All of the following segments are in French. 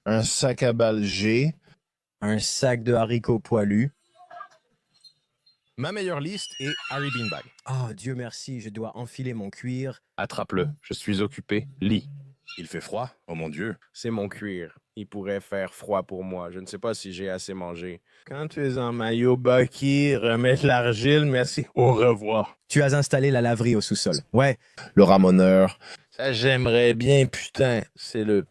un sac à balles G, un sac de haricots poilus. Ma meilleure liste est Harry Beanbag. Oh, Dieu merci, je dois enfiler mon cuir. Attrape-le, je suis occupé. Lis. Il fait froid? Oh mon Dieu. C'est mon cuir. Il pourrait faire froid pour moi. Je ne sais pas si j'ai assez mangé. Quand tu es en maillot Bucky, remettre l'argile, merci. Au revoir. Tu as installé la laverie au sous-sol. Ouais, le ramoneur, Ça, j'aimerais bien, putain. C'est le...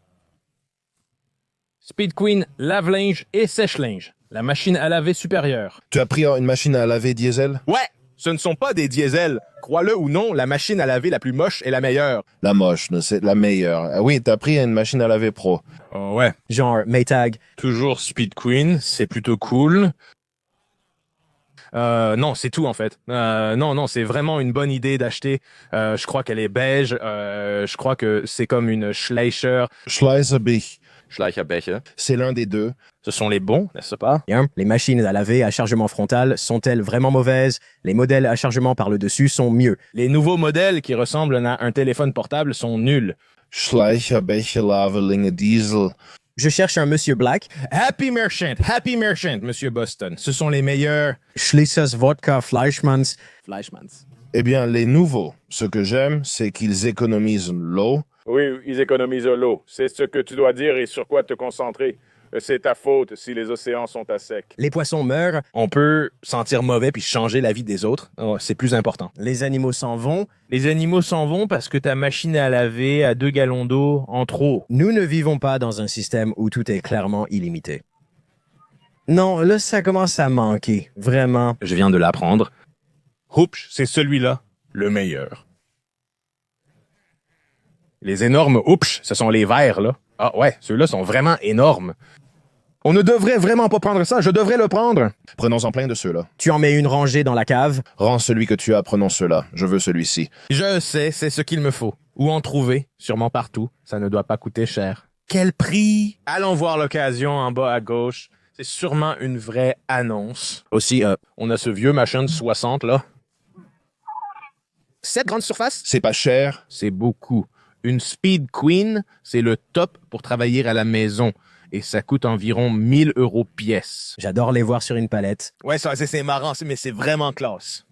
Speed Queen, lave-linge et sèche-linge. La machine à laver supérieure. tu as pris une machine à laver diesel? Ouais! Ce ne sont pas des diesels. Crois-le ou non, la machine à laver la plus moche est la meilleure. La moche, c'est la meilleure. Ah oui, t'as pris une machine à laver pro. Oh ouais. genre Maytag. Toujours Speed Queen, c'est plutôt cool. Non, c'est tout en fait. Non, c'est vraiment une bonne idée d'acheter. Je crois qu'elle est beige. Je crois que c'est comme une Schleicher. Schleiserbeek, Schleicherbecher. c'est l'un des deux. Ce sont les bons, n'est-ce pas? Bien. Les machines à laver à chargement frontal sont-elles vraiment mauvaises? Les modèles à chargement par le dessus sont mieux. Les nouveaux modèles qui ressemblent à un téléphone portable sont nuls. Schleicherbecher Lavelinge Diesel. Je cherche un Monsieur Black. Happy Merchant, Monsieur Boston. Ce sont les meilleurs. Schließers Vodka Fleischmanns. Fleischmanns. Eh bien, les nouveaux, ce que j'aime, c'est qu'ils économisent l'eau. Oui, ils économisent l'eau. C'est ce que tu dois dire et sur quoi te concentrer. C'est ta faute si les océans sont à sec. Les poissons meurent. On peut sentir mauvais puis changer la vie des autres. Oh, c'est plus important. Les animaux s'en vont. Les animaux s'en vont parce que ta machine à laver a 2 gallons d'eau en trop. Nous ne vivons pas dans un système où tout est clairement illimité. Non, là, ça commence à manquer. Vraiment. Je viens de l'apprendre. Oups, c'est celui-là, le meilleur. Les énormes oups, ce sont les verts, là. Ah ouais, ceux-là sont vraiment énormes. On ne devrait vraiment pas prendre ça, je devrais le prendre. Prenons-en plein de ceux-là. Tu en mets une rangée dans la cave. Rends celui que tu as, prenons ceux-là. Je veux celui-ci. Je sais, c'est ce qu'il me faut. Où en trouver? Sûrement partout. Ça ne doit pas coûter cher. Quel prix? Allons voir l'occasion en bas à gauche. C'est sûrement une vraie annonce. Aussi, On a ce vieux machin de 60, là. 7 grandes surfaces? C'est pas cher. C'est beaucoup. Une Speed Queen, c'est le top pour travailler à la maison. Et ça coûte environ 1000 € pièce. j'adore les voir sur une palette. Ouais, ça, c'est marrant, mais c'est vraiment classe.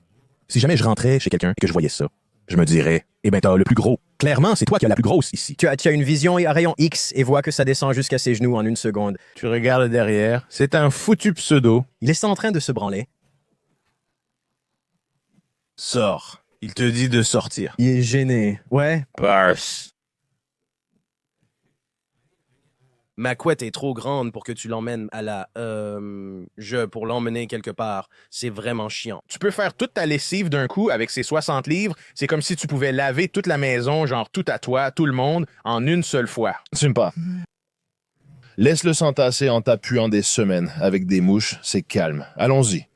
Si jamais je rentrais chez quelqu'un et que je voyais ça, je me dirais, eh ben t'as le plus gros. Clairement, c'est toi qui as la plus grosse ici. Tu as une vision à rayon X et vois que ça descend jusqu'à ses genoux en une seconde. Tu regardes derrière, c'est un foutu pseudo. Il est en train de se branler. Sors. Il te dit de sortir. Il est gêné. Ouais. Parse. Ma couette est trop grande pour que tu l'emmènes à la... pour l'emmener quelque part. C'est vraiment chiant. Tu peux faire toute ta lessive d'un coup avec ces 60 livres. C'est comme si tu pouvais laver toute la maison, genre tout à toi, tout le monde, en une seule fois. T'aimes pas. Laisse-le s'entasser en t'appuyant des semaines avec des mouches, c'est calme. Allons-y.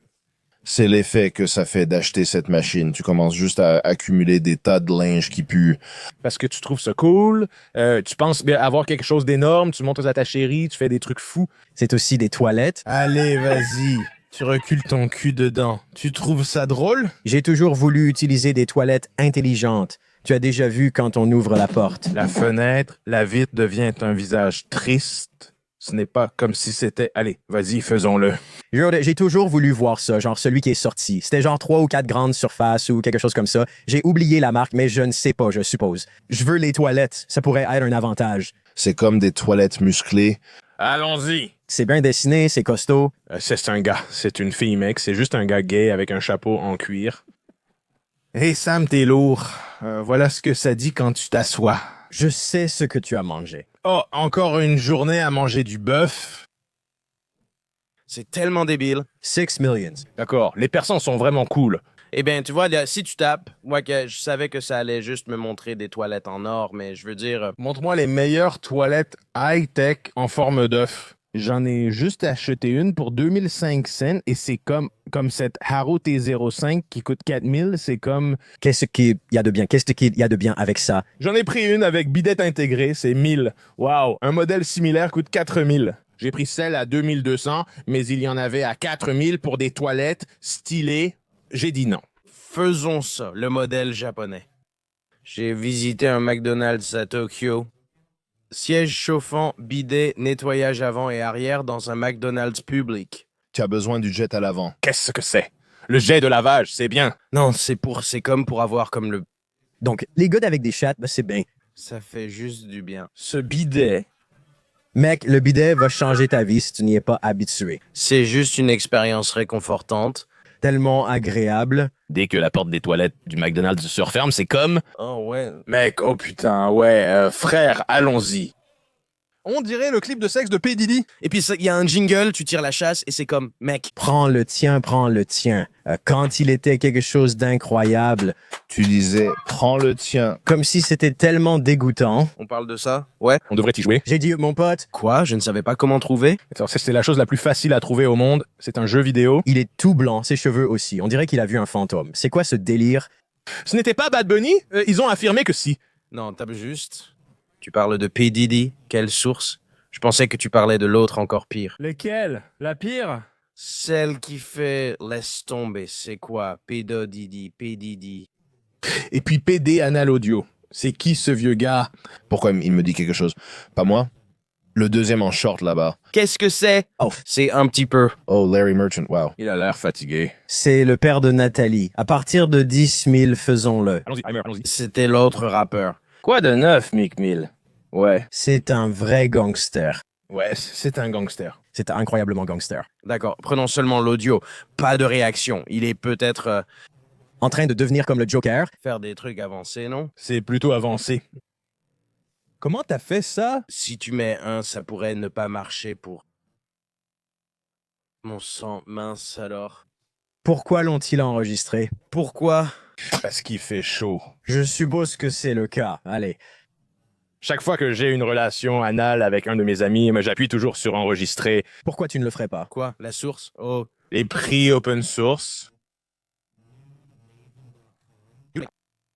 C'est l'effet que ça fait d'acheter cette machine. Tu commences juste à accumuler des tas de linge qui puent. Parce que tu trouves ça cool, tu penses avoir quelque chose d'énorme, tu montres à ta chérie, tu fais des trucs fous. C'est aussi des toilettes. Allez, vas-y. Tu recules ton cul dedans. Tu trouves ça drôle? J'ai toujours voulu utiliser des toilettes intelligentes. Tu as déjà vu quand on ouvre la porte. La fenêtre, la vitre devient un visage triste. Ce n'est pas comme si c'était... Allez, vas-y, faisons-le. J'ai toujours voulu voir ça, genre celui qui est sorti. C'était genre 3 ou 4 grandes surfaces ou quelque chose comme ça. J'ai oublié la marque, mais je ne sais pas, je suppose. Je veux les toilettes. Ça pourrait être un avantage. C'est comme des toilettes musclées. Allons-y. C'est bien dessiné, c'est costaud. C'est un gars, c'est une fille, mec. C'est juste un gars gay avec un chapeau en cuir. Hey Sam, t'es lourd. Voilà ce que ça dit quand tu t'assois. Je sais ce que tu as mangé. Oh, encore une journée à manger du bœuf. C'est tellement débile. 6 millions. D'accord, les personnes sont vraiment cool. Eh bien, tu vois, là, si tu tapes, moi, que je savais que ça allait juste me montrer des toilettes en or, mais je veux dire... Montre-moi les meilleures toilettes high-tech en forme d'œuf. J'en ai juste acheté une pour 2500 et c'est comme cette Haro T05 qui coûte 4000. C'est comme... Qu'est-ce qu'il y a de bien? Qu'est-ce qu'il y a de bien avec ça? J'en ai pris une avec bidette intégrée, c'est 1000. Wow, un modèle similaire coûte 4000. J'ai pris celle à 2200, mais il y en avait à 4000 pour des toilettes stylées. J'ai dit non. Faisons ça, le modèle japonais. J'ai visité un McDonald's à Tokyo. Siège chauffant, bidet, nettoyage avant et arrière dans un McDonald's public. Tu as besoin du jet à l'avant. Qu'est-ce que c'est? Le jet de lavage, c'est bien. Non, c'est comme pour avoir comme le... Donc, les gars avec des chattes, ben, c'est bien. Ça fait juste du bien. Ce bidet. Mec, le bidet va changer ta vie si tu n'y es pas habitué. C'est juste une expérience réconfortante. Tellement agréable. Dès que la porte des toilettes du McDonald's se referme, c'est comme... Oh ouais. Mec, oh putain, ouais, frère, allons-y. On dirait le clip de sexe de P. Diddy. Et puis il y a un jingle, tu tires la chasse et c'est comme, mec, Prends le tien, prends le tien. Quand il était quelque chose d'incroyable, Tu disais, prends le tien. comme si c'était tellement dégoûtant. on parle de ça? Ouais. On devrait y jouer. J'ai dit, mon pote, Quoi? Je ne savais pas comment trouver. Attends, c'est la chose la plus facile à trouver au monde. C'est un jeu vidéo. il est tout blanc, ses cheveux aussi. On dirait qu'il a vu un fantôme. C'est quoi ce délire? Ce n'était pas Bad Bunny? Ils ont affirmé que si. Non, tape juste. Tu parles de P. Diddy? Quelle source? Je pensais que tu parlais de l'autre encore pire. Lesquels? La pire? Celle qui fait laisse tomber, c'est quoi? P. Diddy, P. Diddy. Et puis PD Anal Audio. C'est qui ce vieux gars? Pourquoi il me dit quelque chose? Pas moi? Le deuxième en short là-bas. Qu'est-ce que c'est? Oh. C'est un petit peu. Oh, Larry Merchant, wow. Il a l'air fatigué. C'est le père de Nathalie. À partir de 10 000, faisons-le. Allons-y, Heimer, allons-y. C'était l'autre rappeur. Quoi de neuf, Mick Mill? Ouais. C'est un vrai gangster. Ouais, c'est un gangster. C'est incroyablement gangster. D'accord, prenons seulement l'audio. Pas de réaction. Il est peut-être En train de devenir comme le Joker. faire des trucs avancés, non? C'est plutôt avancé. Comment t'as fait ça? Si tu mets un, ça pourrait ne pas marcher pour... Mon sang, mince alors. Pourquoi l'ont-ils enregistré? Pourquoi? Parce qu'il fait chaud. Je suppose que c'est le cas. Allez. Chaque fois que j'ai une relation anale avec un de mes amis, j'appuie toujours sur enregistrer. Pourquoi tu ne le ferais pas? Quoi? La source? Oh. Les prix open source.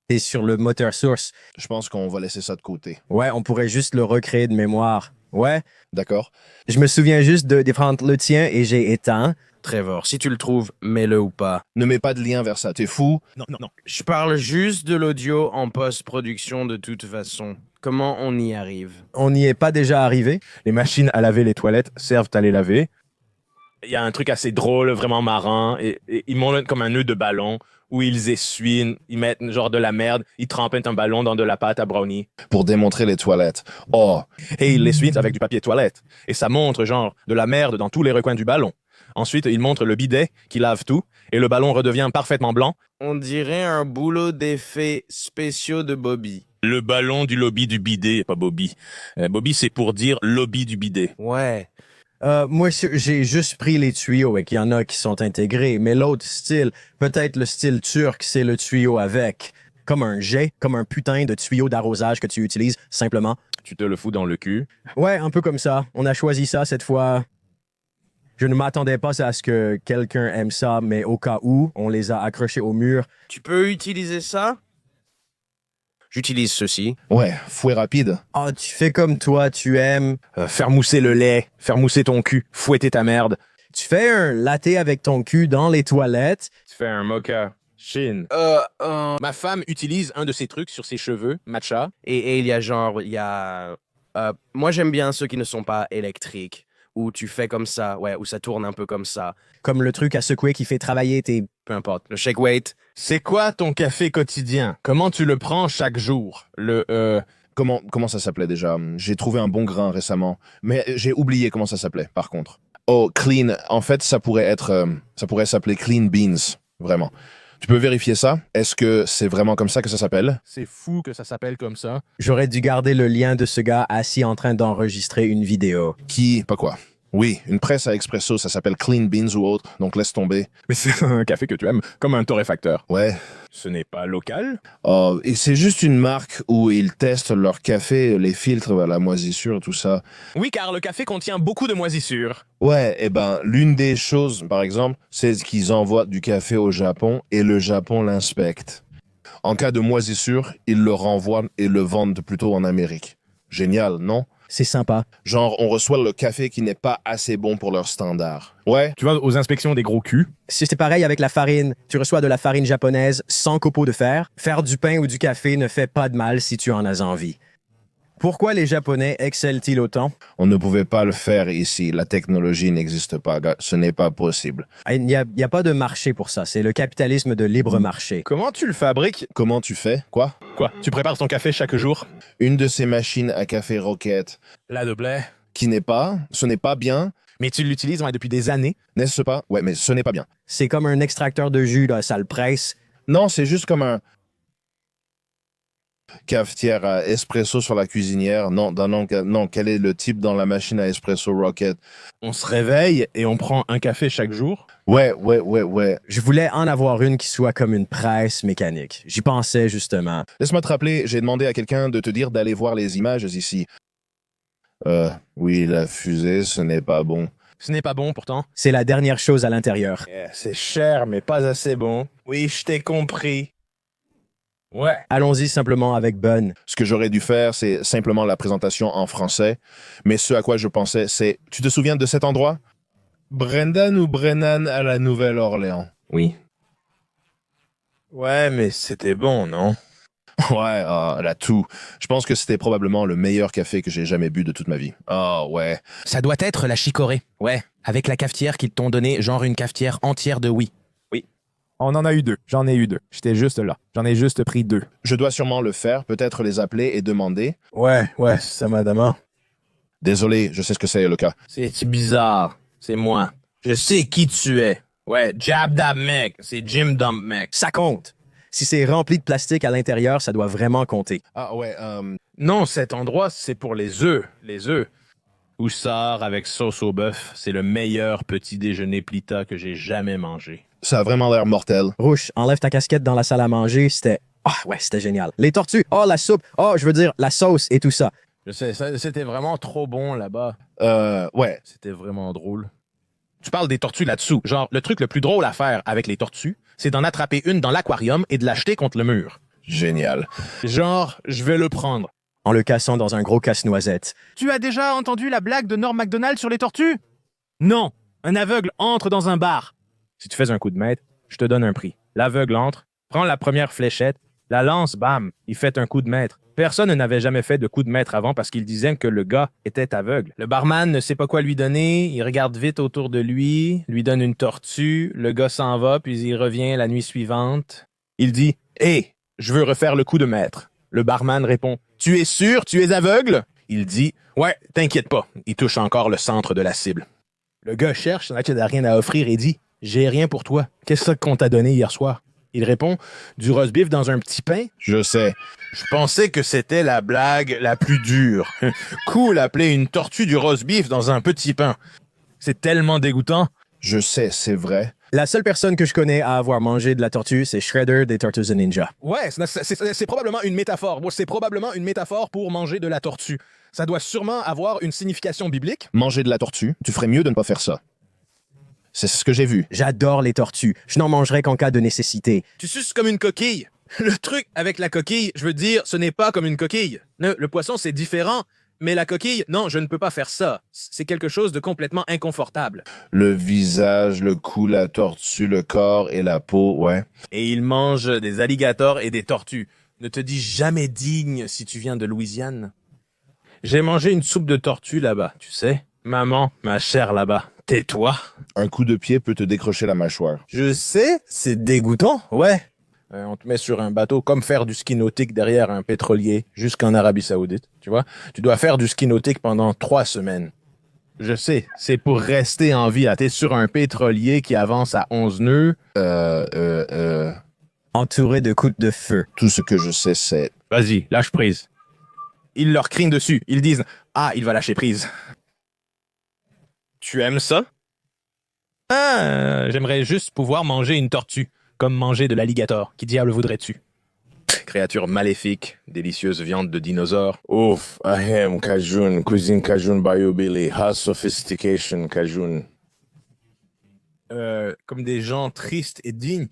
T'es sur le moteur source. Je pense qu'on va laisser ça de côté. Ouais, on pourrait juste le recréer de mémoire. Ouais. D'accord? Je me souviens juste de prendre le tien et j'ai éteint. Trevor, si tu le trouves, mets-le ou pas. Ne mets pas de lien vers ça, t'es fou? Non. Je parle juste de l'audio en post-production de toute façon. Comment on y arrive? On n'y est pas déjà arrivé? Les machines à laver les toilettes servent à les laver. Il y a un truc assez drôle, vraiment marrant. Et ils montent comme un nœud de ballon où ils essuient, ils mettent genre de la merde, ils trempent un ballon dans de la pâte à brownie. Pour démontrer les toilettes. Oh, Et ils l'essuient avec du papier toilette. Et ça montre genre de la merde dans tous les recoins du ballon. Ensuite, ils montrent le bidet qui lave tout et le ballon redevient parfaitement blanc. On dirait un boulot d'effets spéciaux de Bobby. Le ballon du lobby du bidet, pas Bobby. Bobby, c'est pour dire lobby du bidet. Ouais. Moi, j'ai juste pris les tuyaux et qu'il y en a qui sont intégrés. Mais l'autre style, peut-être le style turc, c'est le tuyau avec. Comme un jet, comme un putain de tuyau d'arrosage que tu utilises simplement. Tu te le fous dans le cul. Ouais, un peu comme ça. On a choisi ça cette fois. Je ne m'attendais pas à ce que quelqu'un aime ça, mais au cas où, on les a accrochés au mur. Tu peux utiliser ça? J'utilise ceci. ouais, fouet rapide. Ah, tu fais comme toi, tu aimes. Faire mousser le lait, faire mousser ton cul, fouetter ta merde. Tu fais un latte avec ton cul dans les toilettes. Tu fais un mocha. Chine. Ma femme utilise un de ces trucs sur ses cheveux, matcha. Et il y a genre, il y a... moi, j'aime bien ceux qui ne sont pas électriques. Où tu fais comme ça, ouais, où ça tourne un peu comme ça. Comme le truc à secouer qui fait travailler tes... Peu importe. Le shake weight. C'est quoi ton café quotidien? Comment tu le prends chaque jour? Comment ça s'appelait déjà? J'ai trouvé un bon grain récemment, mais j'ai oublié comment ça s'appelait, par contre. Oh, clean. En fait, ça pourrait s'appeler clean beans, vraiment. Tu peux vérifier ça? Est-ce que c'est vraiment comme ça que ça s'appelle? C'est fou que ça s'appelle comme ça. J'aurais dû garder le lien de ce gars assis en train d'enregistrer une vidéo. Pas quoi? Oui, une presse à expresso, ça s'appelle clean beans ou autre, donc laisse tomber. Mais c'est un café que tu aimes, comme un torréfacteur. Ouais. Ce n'est pas local? Oh, et c'est juste une marque où ils testent leur café, les filtres, la moisissure, tout ça. Oui, car le café contient beaucoup de moisissures. Ouais, et ben, l'une des choses, par exemple, c'est qu'ils envoient du café au Japon et le Japon l'inspecte. En cas de moisissure, ils le renvoient et le vendent plutôt en Amérique. Génial, non? C'est sympa. Genre, on reçoit le café qui n'est pas assez bon pour leurs standards. Ouais, Tu vas aux inspections des gros culs. C'est pareil avec la farine. Tu reçois de la farine japonaise sans copeaux de fer. Faire du pain ou du café ne fait pas de mal si tu en as envie. Pourquoi les Japonais excellent-ils autant? On ne pouvait pas le faire ici. La technologie n'existe pas, gars. Ce n'est pas possible. Il n'y a pas de marché pour ça. C'est le capitalisme de libre marché. Comment tu le fabriques? Comment tu fais? Quoi? Quoi? Tu prépares ton café chaque jour? Une de ces machines à café Rocket La de blé. ce n'est pas bien, Mais tu l'utilises depuis des années. n'est-ce pas? Ouais, mais ce n'est pas bien. C'est comme un extracteur de jus, là, ça le presse. Non, c'est juste comme un cafetière à espresso sur la cuisinière. Non, quel est le type dans la machine à espresso Rocket? On se réveille et on prend un café chaque jour. Ouais. Je voulais en avoir une qui soit comme une presse mécanique. J'y pensais, justement. Laisse-moi te rappeler, j'ai demandé à quelqu'un de te dire d'aller voir les images ici. Oui, la fusée, ce n'est pas bon. Ce n'est pas bon pourtant. C'est la dernière chose à l'intérieur. C'est cher, mais pas assez bon. Oui, je t'ai compris. Ouais. Allons-y simplement avec Bun. Ce que j'aurais dû faire, c'est simplement la présentation en français. Mais ce à quoi je pensais, c'est... Tu te souviens de cet endroit? Brendan ou Brennan à la Nouvelle-Orléans? Oui. Ouais, mais c'était bon, non? Ouais, la toux. Je pense que c'était probablement le meilleur café que j'ai jamais bu de toute ma vie. Ah ouais. Ça doit être la chicorée. Ouais. Avec la cafetière qu'ils t'ont donné, genre une cafetière entière de oui. On en a eu 2. J'en ai eu 2. J'étais juste là. J'en ai juste pris 2. Je dois sûrement le faire, peut-être les appeler et demander. Ouais, ça madame. Désolé, je sais ce que c'est le cas. C'est bizarre. C'est moi. Je sais qui tu es. Ouais, Jab Dab Mec. C'est Jim Dump Mec. Ça compte. Si c'est rempli de plastique à l'intérieur, ça doit vraiment compter. Ah ouais, Non, cet endroit, c'est pour les œufs. Les œufs. Oussard avec sauce au bœuf. C'est le meilleur petit déjeuner plita que j'ai jamais mangé. ça a vraiment l'air mortel. Rouge, enlève ta casquette dans la salle à manger, c'était... Ah ouais, c'était génial. Les tortues, la soupe, je veux dire, la sauce et tout ça. Je sais, c'était vraiment trop bon là-bas. Ouais. C'était vraiment drôle. Tu parles des tortues là-dessous. Genre, le truc le plus drôle à faire avec les tortues, c'est d'en attraper une dans l'aquarium et de l'acheter contre le mur. Génial. Genre, je vais le prendre. En le cassant dans un gros casse-noisette. Tu as déjà entendu la blague de Norm Macdonald sur les tortues? Non. Un aveugle entre dans un bar. Si tu fais un coup de maître, je te donne un prix. L'aveugle entre, prend la première fléchette, la lance, bam, il fait un coup de maître. Personne n'avait jamais fait de coup de maître avant parce qu'il disait que le gars était aveugle. Le barman ne sait pas quoi lui donner, il regarde vite autour de lui donne une tortue, le gars s'en va, puis il revient la nuit suivante. Il dit « Hé, je veux refaire le coup de maître. » Le barman répond « Tu es sûr, tu es aveugle? » Il dit « Ouais, t'inquiète pas. » Il touche encore le centre de la cible. Le gars cherche, il n'a rien à offrir et dit « J'ai rien pour toi. Qu'est-ce qu'on t'a donné hier soir? » Il répond « Du roast beef dans un petit pain. » Je sais. Je pensais que c'était la blague la plus dure. Cool, appeler une tortue du roast beef dans un petit pain. C'est tellement dégoûtant. Je sais, c'est vrai. La seule personne que je connais à avoir mangé de la tortue, c'est Shredder des Tortues Ninja. Ouais, c'est probablement une métaphore. C'est probablement une métaphore pour manger de la tortue. Ça doit sûrement avoir une signification biblique. Manger de la tortue, tu ferais mieux de ne pas faire ça. C'est ce que j'ai vu. J'adore les tortues. Je n'en mangerai qu'en cas de nécessité. Tu suces comme une coquille. Le truc avec la coquille, je veux dire, ce n'est pas comme une coquille. Le poisson, c'est différent. Mais la coquille, non, je ne peux pas faire ça. C'est quelque chose de complètement inconfortable. Le visage, le cou, la tortue, le corps et la peau, ouais. Et il mange des alligators et des tortues. Ne te dis jamais digne si tu viens de Louisiane. J'ai mangé une soupe de tortue là-bas, tu sais. Maman, ma chère là-bas, tais-toi. Un coup de pied peut te décrocher la mâchoire. Je sais, c'est dégoûtant, ouais. On te met sur un bateau comme faire du ski nautique derrière un pétrolier jusqu'en Arabie Saoudite, tu vois. Tu dois faire du ski nautique pendant 3 semaines. Je sais, c'est pour rester en vie. T'es sur un pétrolier qui avance à 11 nœuds. Entouré de coups de feu. Tout ce que je sais, c'est... Vas-y, lâche prise. Ils leur crient dessus. Ils disent « Ah, il va lâcher prise. » Tu aimes ça? Ah, j'aimerais juste pouvoir manger une tortue, comme manger de l'alligator. Qui diable voudrais-tu? Créature maléfique, délicieuse viande de dinosaure. Oof, ahem, Cajun, cuisine Cajun Bayou Billy, high sophistication Cajun. Comme des gens tristes et dignes.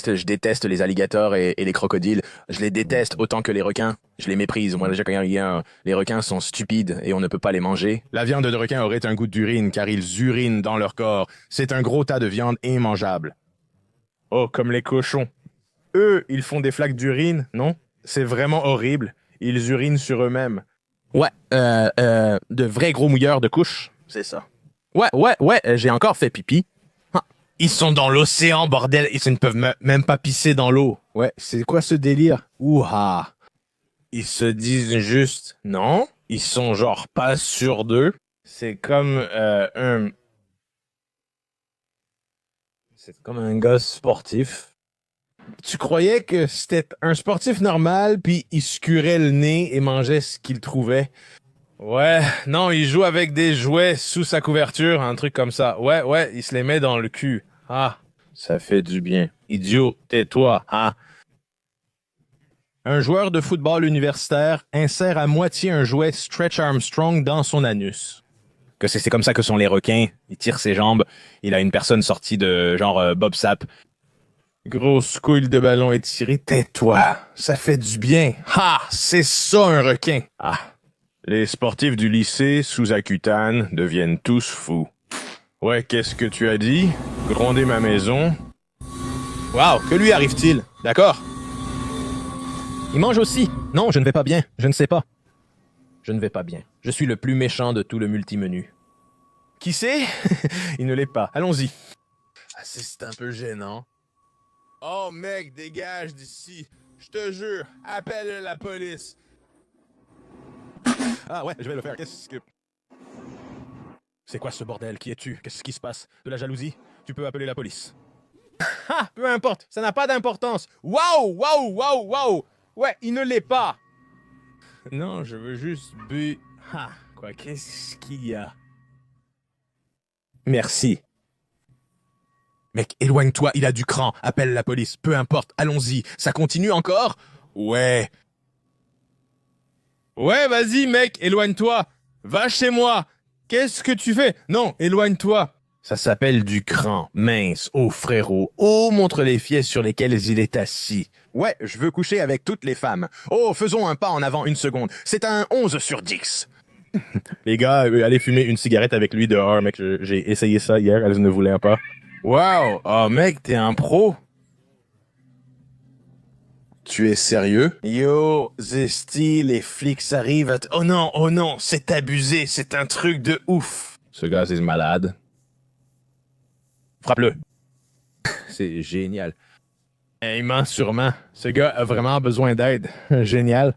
Je déteste les alligators et les crocodiles. Je les déteste autant que les requins. Je les méprise. Moi, les requins sont stupides et on ne peut pas les manger. La viande de requin aurait un goût d'urine car ils urinent dans leur corps. C'est un gros tas de viande immangeable. Oh, comme les cochons. Eux, ils font des flaques d'urine, non? C'est vraiment horrible. Ils urinent sur eux-mêmes. Ouais, de vrais gros mouilleurs de couches. C'est ça. Ouais, j'ai encore fait pipi. Ah, ils sont dans l'océan, bordel. Ils ne peuvent même pas pisser dans l'eau. Ouais, c'est quoi ce délire? Ouha. Ils se disent juste non. Ils sont genre pas sûrs d'eux. C'est comme C'est comme un gars sportif. Tu croyais que c'était un sportif normal, puis il se curait le nez et mangeait ce qu'il trouvait. Ouais, non, il joue avec des jouets sous sa couverture, un truc comme ça. Ouais, il se les met dans le cul. Ah, ça fait du bien. Idiot, tais-toi, hein? Un joueur de football universitaire insère à moitié un jouet Stretch Armstrong dans son anus. Que c'est comme ça que sont les requins. Il tire ses jambes. Il a une personne sortie de genre Bob Sapp. Grosse couille de ballon étirée. Tais-toi, ça fait du bien. Ah, c'est ça un requin. Ah. Les sportifs du lycée sous Accutane deviennent tous fous. Ouais, qu'est-ce que tu as dit? Gronder ma maison? Waouh, que lui arrive-t-il? D'accord. Il mange aussi. Non, je ne vais pas bien. Je ne sais pas. Je ne vais pas bien. Je suis le plus méchant de tout le multimenu. Qui c'est? Il ne l'est pas. Allons-y. Ah, c'est un peu gênant. Oh, mec, dégage d'ici. Je te jure, appelle la police. Ah ouais, je vais le faire. Qu'est-ce que... C'est quoi ce bordel? Qui es-tu? Qu'est-ce qui se passe? De la jalousie? Tu peux appeler la police. Ah, peu importe, ça n'a pas d'importance. Waouh! Ouais, il ne l'est pas. Non, je veux juste Ah, quoi, qu'est-ce qu'il y a? Merci. Mec, éloigne-toi, il a du cran. Appelle la police, peu importe, allons-y. Ça continue encore? Ouais. Ouais, vas-y, mec, éloigne-toi. Va chez moi. Qu'est-ce que tu fais? Non, éloigne-toi. Ça s'appelle du cran. Mince. Oh, frérot. Oh, montre les pièces sur lesquelles il est assis. Ouais, je veux coucher avec toutes les femmes. Oh, faisons un pas en avant une seconde. C'est un 11 sur 10. Les gars, allez fumer une cigarette avec lui dehors, mec. J'ai essayé ça hier, elle ne voulait pas. Wow. Oh, mec, t'es un pro. Tu es sérieux? Yo, Zesty, les flics arrivent à... Oh non, c'est abusé, c'est un truc de ouf. Ce gars, c'est malade. Frappe-le. C'est génial. Immense sûrement. Ce gars a vraiment besoin d'aide. Génial.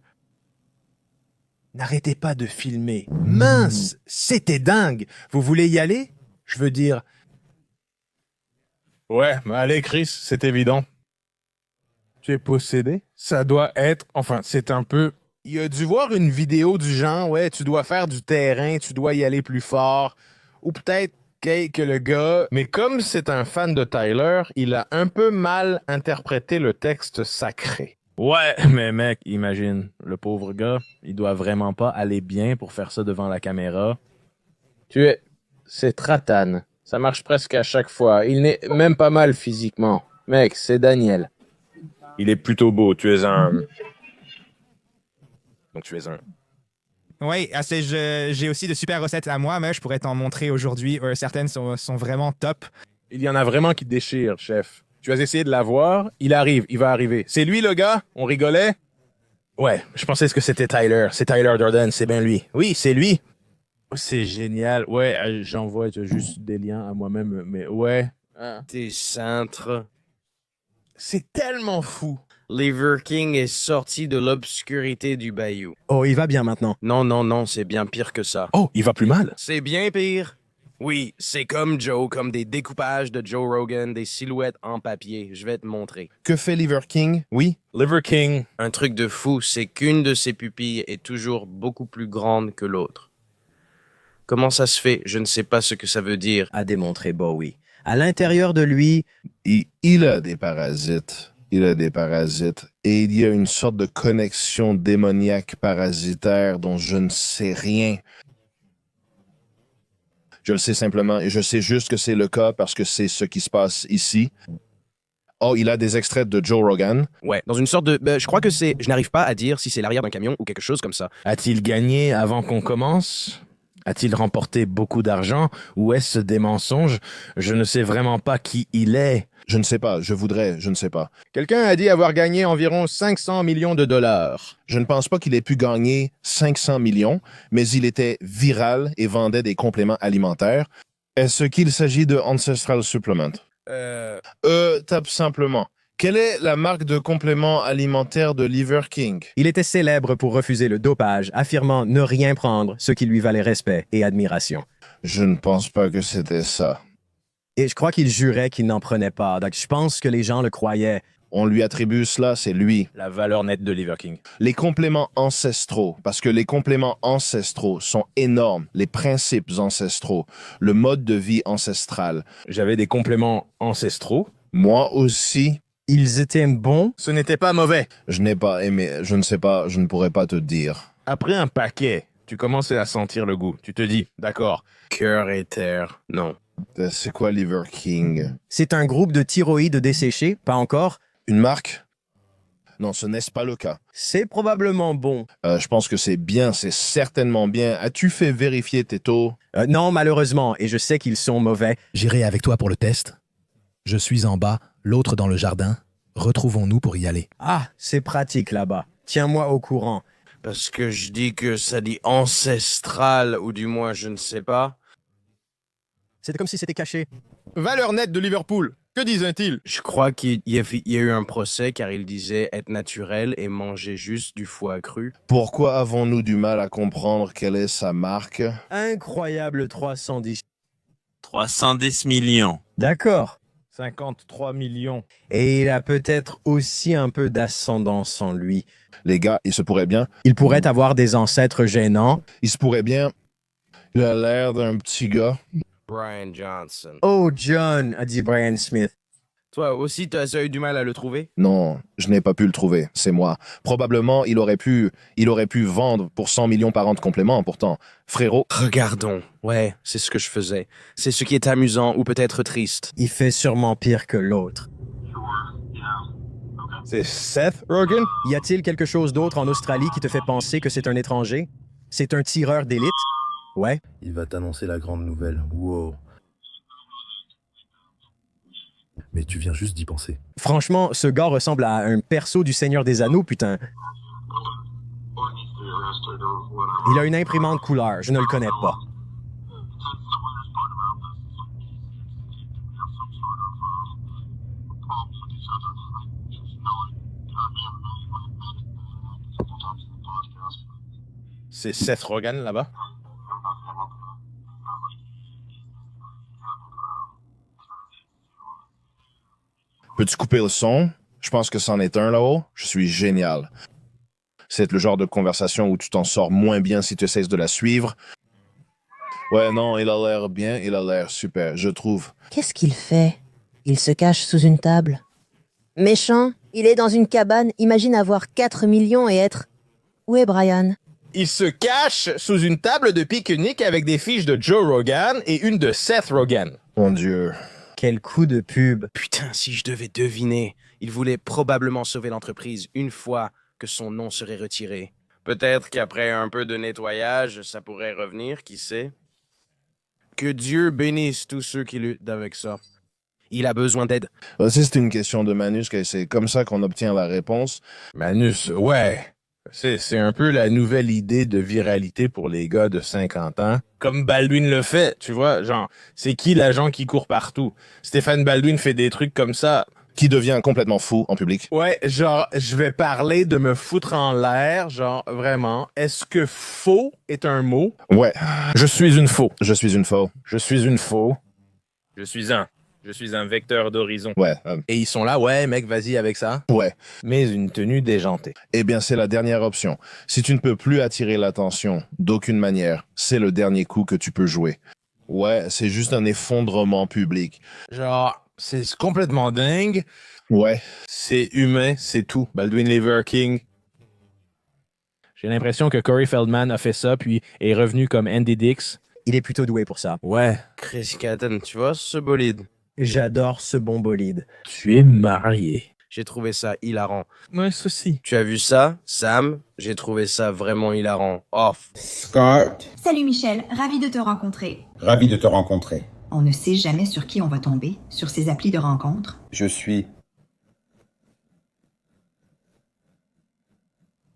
N'arrêtez pas de filmer. Mince, c'était dingue. Vous voulez y aller? Je veux dire... Ouais, mais allez, Chris, c'est évident. Tu es possédé? Ça doit être... Enfin, c'est un peu... Il a dû voir une vidéo du genre, ouais, tu dois faire du terrain, tu dois y aller plus fort. Ou peut-être que le gars... Mais comme c'est un fan de Tyler, il a un peu mal interprété le texte sacré. Ouais, mais mec, imagine, le pauvre gars, il doit vraiment pas aller bien pour faire ça devant la caméra. C'est Tratan. Ça marche presque à chaque fois. Il n'est même pas mal physiquement. Mec, c'est Daniel. Il est plutôt beau, tu es un... Donc tu es un... Oui, j'ai aussi de super recettes à moi, mais je pourrais t'en montrer aujourd'hui. Certaines sont vraiment top. Il y en a vraiment qui déchirent, chef. Tu as essayé de la voir, il va arriver. C'est lui le gars? On rigolait? Ouais, je pensais que c'était Tyler. C'est Tyler Durden, c'est bien lui. Oui, c'est lui. C'est génial. Ouais, j'envoie juste des liens à moi-même, mais ouais. T'es cintre. C'est tellement fou. Liver King est sorti de l'obscurité du bayou. Oh, il va bien maintenant. Non, c'est bien pire que ça. Oh, il va plus mal. C'est bien pire. Oui, c'est comme Joe, comme des découpages de Joe Rogan, des silhouettes en papier. Je vais te montrer. Que fait Liver King? Oui. Liver King. Un truc de fou, c'est qu'une de ses pupilles est toujours beaucoup plus grande que l'autre. Comment ça se fait? Je ne sais pas ce que ça veut dire. A démontré Bowie. À l'intérieur de lui... Il a des parasites. Et il y a une sorte de connexion démoniaque parasitaire dont je ne sais rien. Je le sais simplement, et je sais juste que c'est le cas parce que c'est ce qui se passe ici. Oh, il a des extraits de Joe Rogan. Ouais, dans une sorte de... je crois que c'est... Je n'arrive pas à dire si c'est l'arrière d'un camion ou quelque chose comme ça. A-t-il gagné avant qu'on commence? A-t-il remporté beaucoup d'argent ou est-ce des mensonges? Je ne sais vraiment pas qui il est. Je ne sais pas, je ne sais pas. Quelqu'un a dit avoir gagné environ 500 millions de dollars. Je ne pense pas qu'il ait pu gagner 500 millions, mais il était viral et vendait des compléments alimentaires. Est-ce qu'il s'agit de Ancestral Supplement? Tape simplement. Quelle est la marque de compléments alimentaires de Liver King? Il était célèbre pour refuser le dopage, affirmant ne rien prendre, ce qui lui valait respect et admiration. Je ne pense pas que c'était ça. Et je crois qu'il jurait qu'il n'en prenait pas. Donc je pense que les gens le croyaient. On lui attribue cela, c'est lui. La valeur nette de Liver King. Les compléments ancestraux, parce que les compléments ancestraux sont énormes, les principes ancestraux, le mode de vie ancestral. J'avais des compléments ancestraux. Moi aussi, Ils étaient bons. Ce n'était pas mauvais. je n'ai pas aimé, je ne sais pas, je ne pourrais pas te dire. Après un paquet, tu commences à sentir le goût. Tu te dis, d'accord. Cœur et terre. Non. C'est quoi Liver King? C'est un groupe de thyroïdes desséchés, pas encore. Une marque? Non, ce n'est pas le cas. C'est probablement bon. Je pense que c'est bien, c'est certainement bien. As-tu fait vérifier tes taux? Non, malheureusement, et je sais qu'ils sont mauvais. J'irai avec toi pour le test. Je suis en bas, l'autre dans le jardin. Retrouvons-nous pour y aller. Ah, c'est pratique là-bas. Tiens-moi au courant. Parce que je dis que ça dit ancestral, ou du moins je ne sais pas. C'était comme si c'était caché. Valeur nette de Liverpool. Que disent-ils? Je crois qu'il y a eu un procès car il disait être naturel et manger juste du foie cru. Pourquoi avons-nous du mal à comprendre quelle est sa marque? Incroyable 310. 310 millions. D'accord. 53 millions. Et il a peut-être aussi un peu d'ascendance en lui. Les gars, il se pourrait bien. Il pourrait avoir des ancêtres gênants. Il se pourrait bien. Il a l'air d'un petit gars. Brian Johnson. Oh, John, a dit Brian Smith. Toi aussi, tu as eu du mal à le trouver? Non, je n'ai pas pu le trouver, c'est moi. Probablement, il aurait pu vendre pour 100 millions par an de compléments, pourtant. Frérot, Regardons. Ouais, c'est ce que je faisais. C'est ce qui est amusant ou peut-être triste. Il fait sûrement pire que l'autre. C'est Seth Rogen? Y a-t-il quelque chose d'autre en Australie qui te fait penser que c'est un étranger? C'est un tireur d'élite? Ouais. Il va t'annoncer la grande nouvelle. Wow. Mais tu viens juste d'y penser. Franchement, ce gars ressemble à un perso du Seigneur des Anneaux, putain. Il a une imprimante couleur, je ne le connais pas. C'est Seth Rogen là-bas? peux-tu couper le son? Je pense que c'en est un là-haut. Je suis génial. C'est le genre de conversation où tu t'en sors moins bien si tu essaies de la suivre. Ouais, non, il a l'air bien, il a l'air super, je trouve. Qu'est-ce qu'il fait? Il se cache sous une table. Méchant, il est dans une cabane, imagine avoir 4 millions et être... Où est Brian? Il se cache sous une table de pique-nique avec des fiches de Joe Rogan et une de Seth Rogen. Mon Dieu. Quel coup de pub. Putain, si je devais deviner, il voulait probablement sauver l'entreprise une fois que son nom serait retiré. Peut-être qu'après un peu de nettoyage, ça pourrait revenir, qui sait? Que Dieu bénisse tous ceux qui luttent avec ça. Il a besoin d'aide. C'est une question de Manus, c'est comme ça qu'on obtient la réponse. Manus, ouais. C'est un peu la nouvelle idée de viralité pour les gars de 50 ans. Comme Baldwin le fait, tu vois, genre, c'est qui l'agent qui court partout? Stéphane Baldwin fait des trucs comme ça. Qui devient complètement fou en public. Ouais, genre, je vais parler de me foutre en l'air, genre, vraiment. Est-ce que faux est un mot? Ouais. Je suis une faux. Je suis une faux. Je suis une faux. Je suis un vecteur d'horizon. Ouais. Et ils sont là, ouais, mec, vas-y avec ça. Ouais. Mais une tenue déjantée. Eh bien, c'est la dernière option. Si tu ne peux plus attirer l'attention d'aucune manière, c'est le dernier coup que tu peux jouer. Ouais, c'est juste un effondrement public. Genre, c'est complètement dingue. Ouais. C'est humain, c'est tout. Baldwin Liver King. J'ai l'impression que Corey Feldman a fait ça, puis est revenu comme Andy Dix. Il est plutôt doué pour ça. Ouais. Chris Catton, tu vois ce bolide? J'adore ce bon bolide. Tu es marié. J'ai trouvé ça hilarant. Ouais, ceci. Tu as vu ça, Sam? J'ai trouvé ça vraiment hilarant. Oh. Scott, Salut Michel, ravi de te rencontrer. ravi de te rencontrer. On ne sait jamais sur qui on va tomber, sur ces applis de rencontres. Je suis...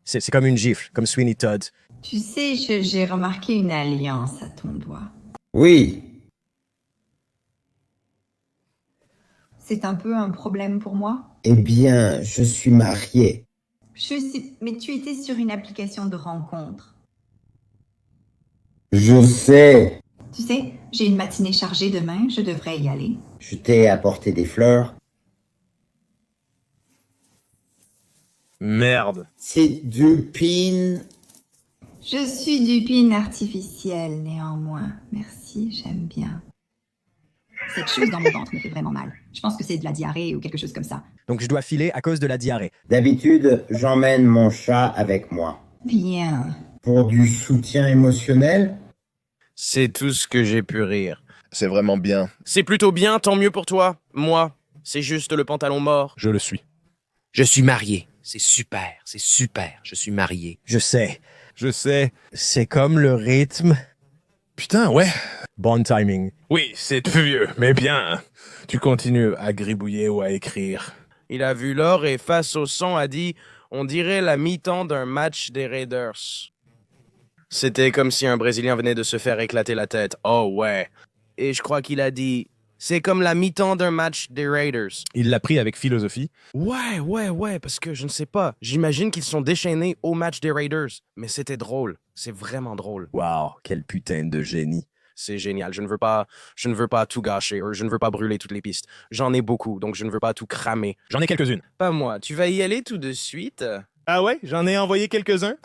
C'est comme une gifle, comme Sweeney Todd. Tu sais, j'ai remarqué une alliance à ton doigt. Oui, C'est un peu un problème pour moi. eh bien, je suis marié. Mais tu étais sur une application de rencontre. Je sais, Tu sais, j'ai une matinée chargée demain, je devrais y aller. je t'ai apporté des fleurs. Merde. C'est du pin. Je suis du pin artificiel, néanmoins. Merci, j'aime bien. Cette chose dans mon ventre me fait vraiment mal. Je pense que c'est de la diarrhée ou quelque chose comme ça. Donc je dois filer à cause de la diarrhée. D'habitude, j'emmène mon chat avec moi. Bien. Pour du soutien émotionnel? C'est tout ce que j'ai pu rire. C'est vraiment bien. C'est plutôt bien, tant mieux pour toi. Moi, c'est juste le pantalon mort. Je le suis. Je suis marié. C'est super, je suis marié. Je sais. Je sais. C'est comme le rythme. Putain, ouais. Bon timing. Oui, c'est vieux, mais bien. Tu continues à gribouiller ou à écrire. Il a vu l'or et face au son a dit « On dirait la mi-temps d'un match des Raiders ». C'était comme si un Brésilien venait de se faire éclater la tête. Oh ouais. Et je crois qu'il a dit « C'est comme la mi-temps d'un match des Raiders ». Il l'a pris avec philosophie. Ouais, parce que je ne sais pas. J'imagine qu'ils sont déchaînés au match des Raiders. Mais c'était drôle. C'est vraiment drôle. Wow, quel putain de génie. C'est génial. Je ne veux pas tout gâcher. Je ne veux pas brûler toutes les pistes. J'en ai beaucoup, donc je ne veux pas tout cramer. J'en ai quelques-unes. Pas moi. Tu vas y aller tout de suite? Ah ouais? J'en ai envoyé quelques-uns.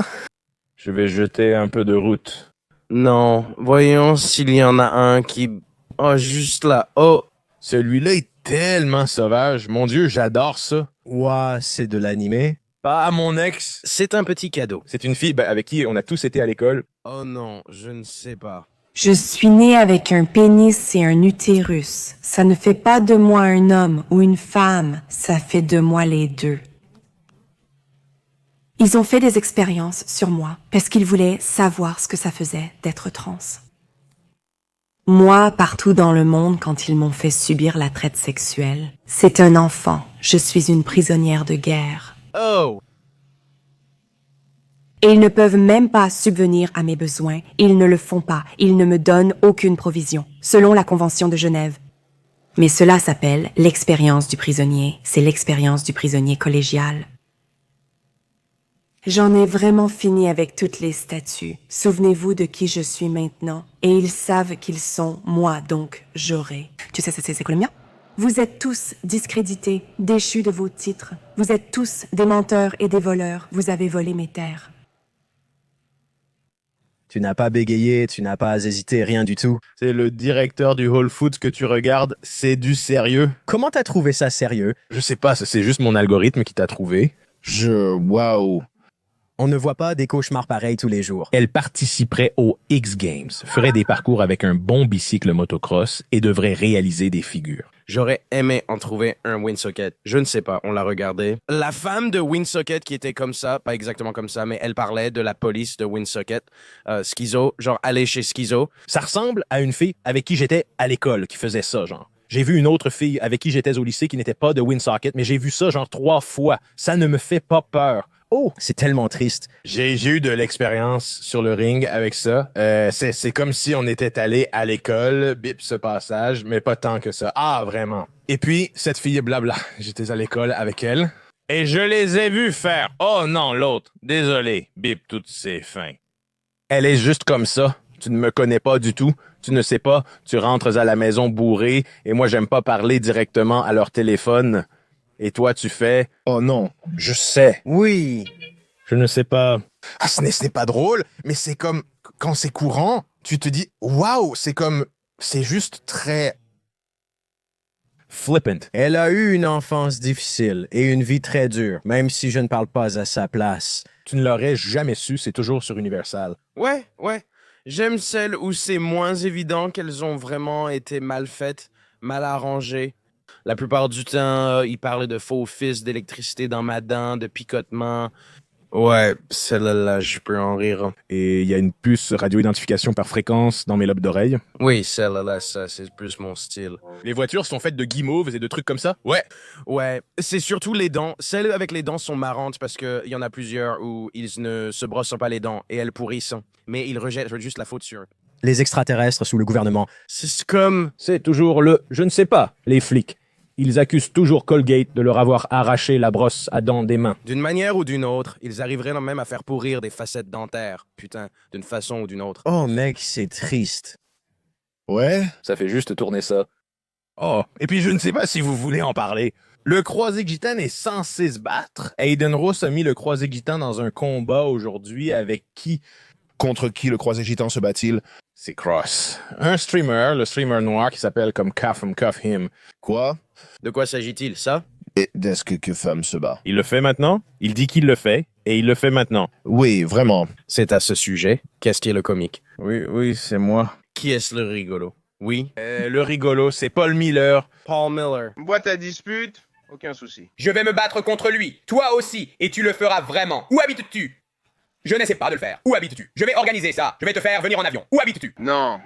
Je vais jeter un peu de route. Non. Voyons s'il y en a un qui... Oh, juste là. Oh. Celui-là est tellement sauvage. Mon Dieu, j'adore ça. Ouah, c'est de l'animé. Pas mon ex. C'est un petit cadeau. C'est une fille avec qui on a tous été à l'école. Oh non, je ne sais pas. Je suis née avec un pénis et un utérus. Ça ne fait pas de moi un homme ou une femme, ça fait de moi les deux. Ils ont fait des expériences sur moi parce qu'ils voulaient savoir ce que ça faisait d'être trans. Moi, partout dans le monde, quand ils m'ont fait subir la traite sexuelle, c'est un enfant. Je suis une prisonnière de guerre. Oh! Et ils ne peuvent même pas subvenir à mes besoins. Ils ne le font pas. Ils ne me donnent aucune provision, selon la Convention de Genève. Mais cela s'appelle l'expérience du prisonnier. C'est l'expérience du prisonnier collégial. J'en ai vraiment fini avec toutes les statues. Souvenez-vous de qui je suis maintenant. Et ils savent qu'ils sont moi, donc j'aurai. Tu sais, c'est quoi le mien? Vous êtes tous discrédités, déchus de vos titres. Vous êtes tous des menteurs et des voleurs. Vous avez volé mes terres. Tu n'as pas bégayé, tu n'as pas hésité, rien du tout. C'est le directeur du Whole Foods que tu regardes, c'est du sérieux. Comment t'as trouvé ça sérieux? Je sais pas, c'est juste mon algorithme qui t'a trouvé. Waouh. On ne voit pas des cauchemars pareils tous les jours. Elle participerait aux X Games, ferait des parcours avec un bon bicycle motocross et devrait réaliser des figures. J'aurais aimé en trouver un WinSocket. Je ne sais pas, on l'a regardé. La femme de WinSocket qui était comme ça, pas exactement comme ça, mais elle parlait de la police de WinSocket. Schizo, genre aller chez Schizo. Ça ressemble à une fille avec qui j'étais à l'école qui faisait ça, genre. J'ai vu une autre fille avec qui j'étais au lycée qui n'était pas de WinSocket, mais j'ai vu ça genre 3 fois. Ça ne me fait pas peur. Oh, c'est tellement triste. J'ai eu de l'expérience sur le ring avec ça. C'est comme si on était allé à l'école, bip ce passage, mais pas tant que ça. Ah, vraiment. Et puis, cette fille blabla, j'étais à l'école avec elle. Et je les ai vus faire. Oh non, l'autre. Désolé, bip toutes ces fins. Elle est juste comme ça. Tu ne me connais pas du tout. Tu ne sais pas. Tu rentres à la maison bourré et moi, j'aime pas parler directement à leur téléphone. Et toi, tu fais « Oh non, je sais. » Oui. Je ne sais pas. Ah, ce n'est pas drôle, mais c'est comme, quand c'est courant, tu te dis « Waouh, c'est juste très... » Flippant. Elle a eu une enfance difficile et une vie très dure, même si je ne parle pas à sa place. Tu ne l'aurais jamais su, c'est toujours sur Universal. Ouais. J'aime celles où c'est moins évident qu'elles ont vraiment été mal faites, mal arrangées. La plupart du temps, il parlait de faux fils d'électricité dans ma dent, de picotement. Ouais, celle-là, je peux en rire. Et il y a une puce radio-identification par fréquence dans mes lobes d'oreille. Oui, celle-là, ça, c'est plus mon style. Les voitures sont faites de guimauves et de trucs comme ça? Ouais. Ouais, c'est surtout les dents. Celles avec les dents sont marrantes parce qu'il y en a plusieurs où ils ne se brossent pas les dents et elles pourrissent. Mais ils rejettent juste la faute sur eux. Les extraterrestres sous le gouvernement. C'est comme... C'est toujours le « je ne sais pas », les flics. Ils accusent toujours Colgate de leur avoir arraché la brosse à dents des mains. D'une manière ou d'une autre, ils arriveraient même à faire pourrir des facettes dentaires. Putain, d'une façon ou d'une autre. Oh mec, c'est triste. Ouais? Ça fait juste tourner ça. Oh, et puis je ne sais pas si vous voulez en parler. Le croisé gitan est censé se battre. Aiden Ross a mis le croisé gitan dans un combat aujourd'hui avec qui? Contre qui le croisé gitan se bat-il? C'est Cross. Un streamer, le streamer noir qui s'appelle comme Cuff Him Cuff Him. Quoi? De quoi s'agit-il, ça? Et d'est-ce que femme se bat? Il le fait maintenant, il dit qu'il le fait, et il le fait maintenant. Oui, vraiment. C'est à ce sujet. Qu'est-ce qui est le comique? Oui, c'est moi. Qui est-ce le rigolo? Oui? Le rigolo, c'est Paul Miller. Paul Miller. Boîte à dispute, aucun souci. Je vais me battre contre lui, toi aussi, et tu le feras vraiment. Où habites-tu? Je n'essaie pas de le faire. Où habites-tu? Je vais organiser ça. Je vais te faire venir en avion. Où habites-tu? Non,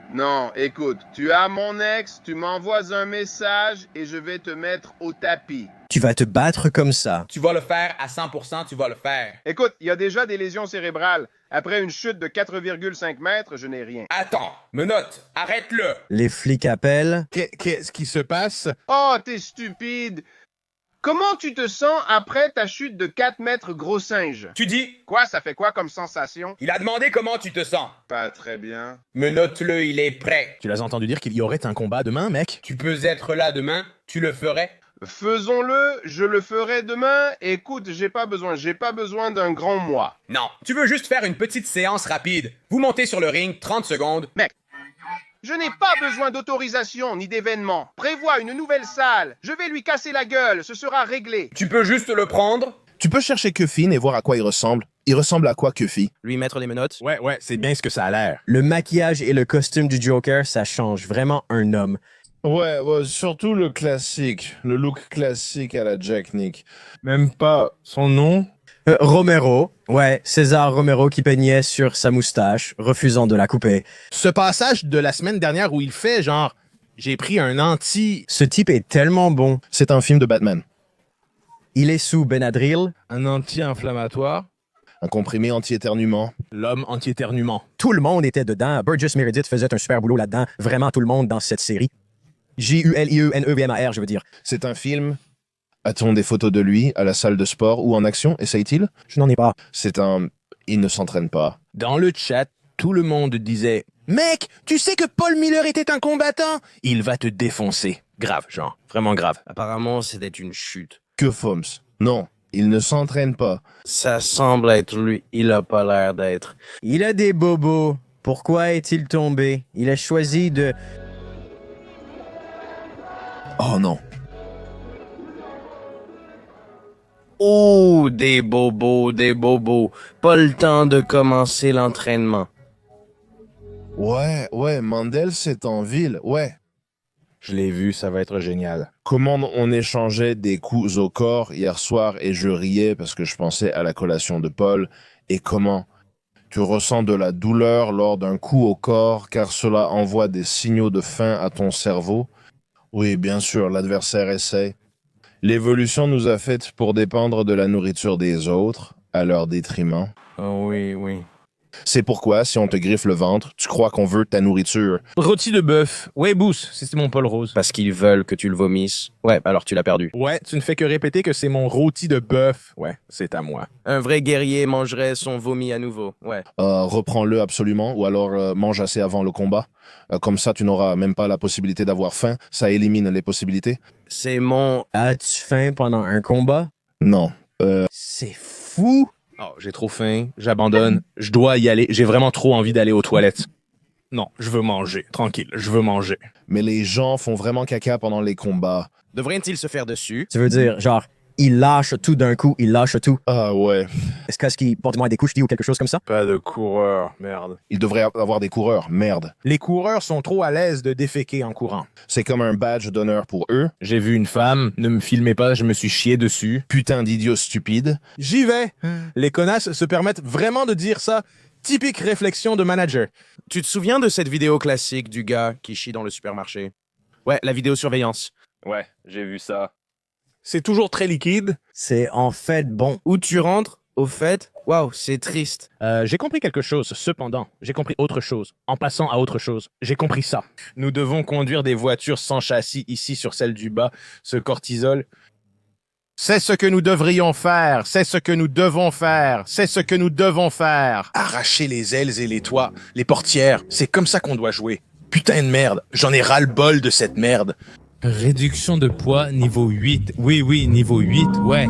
écoute, tu as mon ex, tu m'envoies un message et je vais te mettre au tapis. Tu vas te battre comme ça. Tu vas le faire à 100%, tu vas le faire. Écoute, il y a déjà des lésions cérébrales. Après une chute de 4,5 mètres, je n'ai rien. Attends, menottes, arrête-le. Les flics appellent. Qu'est-ce qui se passe? Oh, t'es stupide. Comment tu te sens après ta chute de 4 mètres gros singe? Tu dis? Quoi, ça fait quoi comme sensation? Il a demandé comment tu te sens. Pas très bien. Menotte-le, il est prêt. Tu l'as entendu dire qu'il y aurait un combat demain, mec? Tu peux être là demain, tu le ferais? Faisons-le, je le ferai demain. Écoute, j'ai pas besoin d'un grand mois. Non, tu veux juste faire une petite séance rapide. Vous montez sur le ring, 30 secondes. Mec, je n'ai pas besoin d'autorisation ni d'événement. Prévois une nouvelle salle. Je vais lui casser la gueule, ce sera réglé. Tu peux juste le prendre? Tu peux chercher Cuffin et voir à quoi il ressemble. Il ressemble à quoi, Cuffy? Lui mettre les menottes? Ouais, c'est bien ce que ça a l'air. Le maquillage et le costume du Joker, ça change vraiment un homme. Ouais, surtout le classique. Le look classique à la Jack Nick. Même pas son nom. Romero. Ouais, César Romero qui peignait sur sa moustache, refusant de la couper. Ce passage de la semaine dernière où il fait genre, j'ai pris un anti... Ce type est tellement bon. C'est un film de Batman. Il est sous Benadryl. Un anti-inflammatoire. Un comprimé anti-éternuement. L'homme anti-éternuement. Tout le monde était dedans. Burgess Meredith faisait un super boulot là-dedans. Vraiment tout le monde dans cette série. Julienevmar, je veux dire. C'est un film. A-t-on des photos de lui à la salle de sport ou en action? Essaye-t-il? Je n'en ai pas. Il ne s'entraîne pas. Dans le chat, tout le monde disait « Mec, tu sais que Paul Miller était un combattant? Il va te défoncer. » Grave, genre. Vraiment grave. Apparemment, c'était une chute. Que Foms? Non, il ne s'entraîne pas. Ça semble être lui. Il a pas l'air d'être. Il a des bobos. Pourquoi est-il tombé? Il a choisi de... Oh non. Oh, des bobos. Pas le temps de commencer l'entraînement. Ouais, Mandel, c'est en ville, ouais. Je l'ai vu, ça va être génial. Comment on échangeait des coups au corps hier soir et je riais parce que je pensais à la collation de Paul. Et comment tu ressens de la douleur lors d'un coup au corps car cela envoie des signaux de faim à ton cerveau. Oui, bien sûr, l'adversaire essaie. L'évolution nous a faites pour dépendre de la nourriture des autres, à leur détriment. Oh oui. C'est pourquoi, si on te griffe le ventre, tu crois qu'on veut ta nourriture. Rôti de bœuf. Ouais, Boost, c'est mon Paul Rose. Parce qu'ils veulent que tu le vomisses. Ouais, alors tu l'as perdu. Ouais, tu ne fais que répéter que c'est mon rôti de bœuf. Ouais, c'est à moi. Un vrai guerrier mangerait son vomi à nouveau. Ouais. Reprends-le absolument, ou alors mange assez avant le combat. Comme ça, tu n'auras même pas la possibilité d'avoir faim. Ça élimine les possibilités. C'est mon... As-tu faim pendant un combat? Non. C'est fou! Oh, j'ai trop faim, j'abandonne, je dois y aller, j'ai vraiment trop envie d'aller aux toilettes. Non, je veux manger, tranquille, je veux manger. Mais les gens font vraiment caca pendant les combats. Devraient-ils se faire dessus? Tu veux dire, genre, il lâche tout d'un coup, il lâche tout. Ah ouais. Est-ce qu'il porte moins des couches ou quelque chose comme ça? Pas de coureur, merde. Il devrait avoir des coureurs, merde. Les coureurs sont trop à l'aise de déféquer en courant. C'est comme un badge d'honneur pour eux. J'ai vu une femme, ne me filmez pas, je me suis chié dessus. Putain d'idiot stupide. J'y vais. Les connasses se permettent vraiment de dire ça. Typique réflexion de manager. Tu te souviens de cette vidéo classique du gars qui chie dans le supermarché? Ouais, la vidéosurveillance. Ouais, j'ai vu ça. C'est toujours très liquide. C'est en fait bon. Où tu rentres, au fait, waouh, c'est triste. J'ai compris quelque chose, cependant. J'ai compris autre chose. En passant à autre chose. J'ai compris ça. Nous devons conduire des voitures sans châssis ici sur celle du bas. Ce cortisol. C'est ce que nous devrions faire. C'est ce que nous devons faire. C'est ce que nous devons faire. Arracher les ailes et les toits, les portières. C'est comme ça qu'on doit jouer. Putain de merde. J'en ai ras-le-bol de cette merde. Réduction de poids niveau 8. Oui, niveau 8, ouais.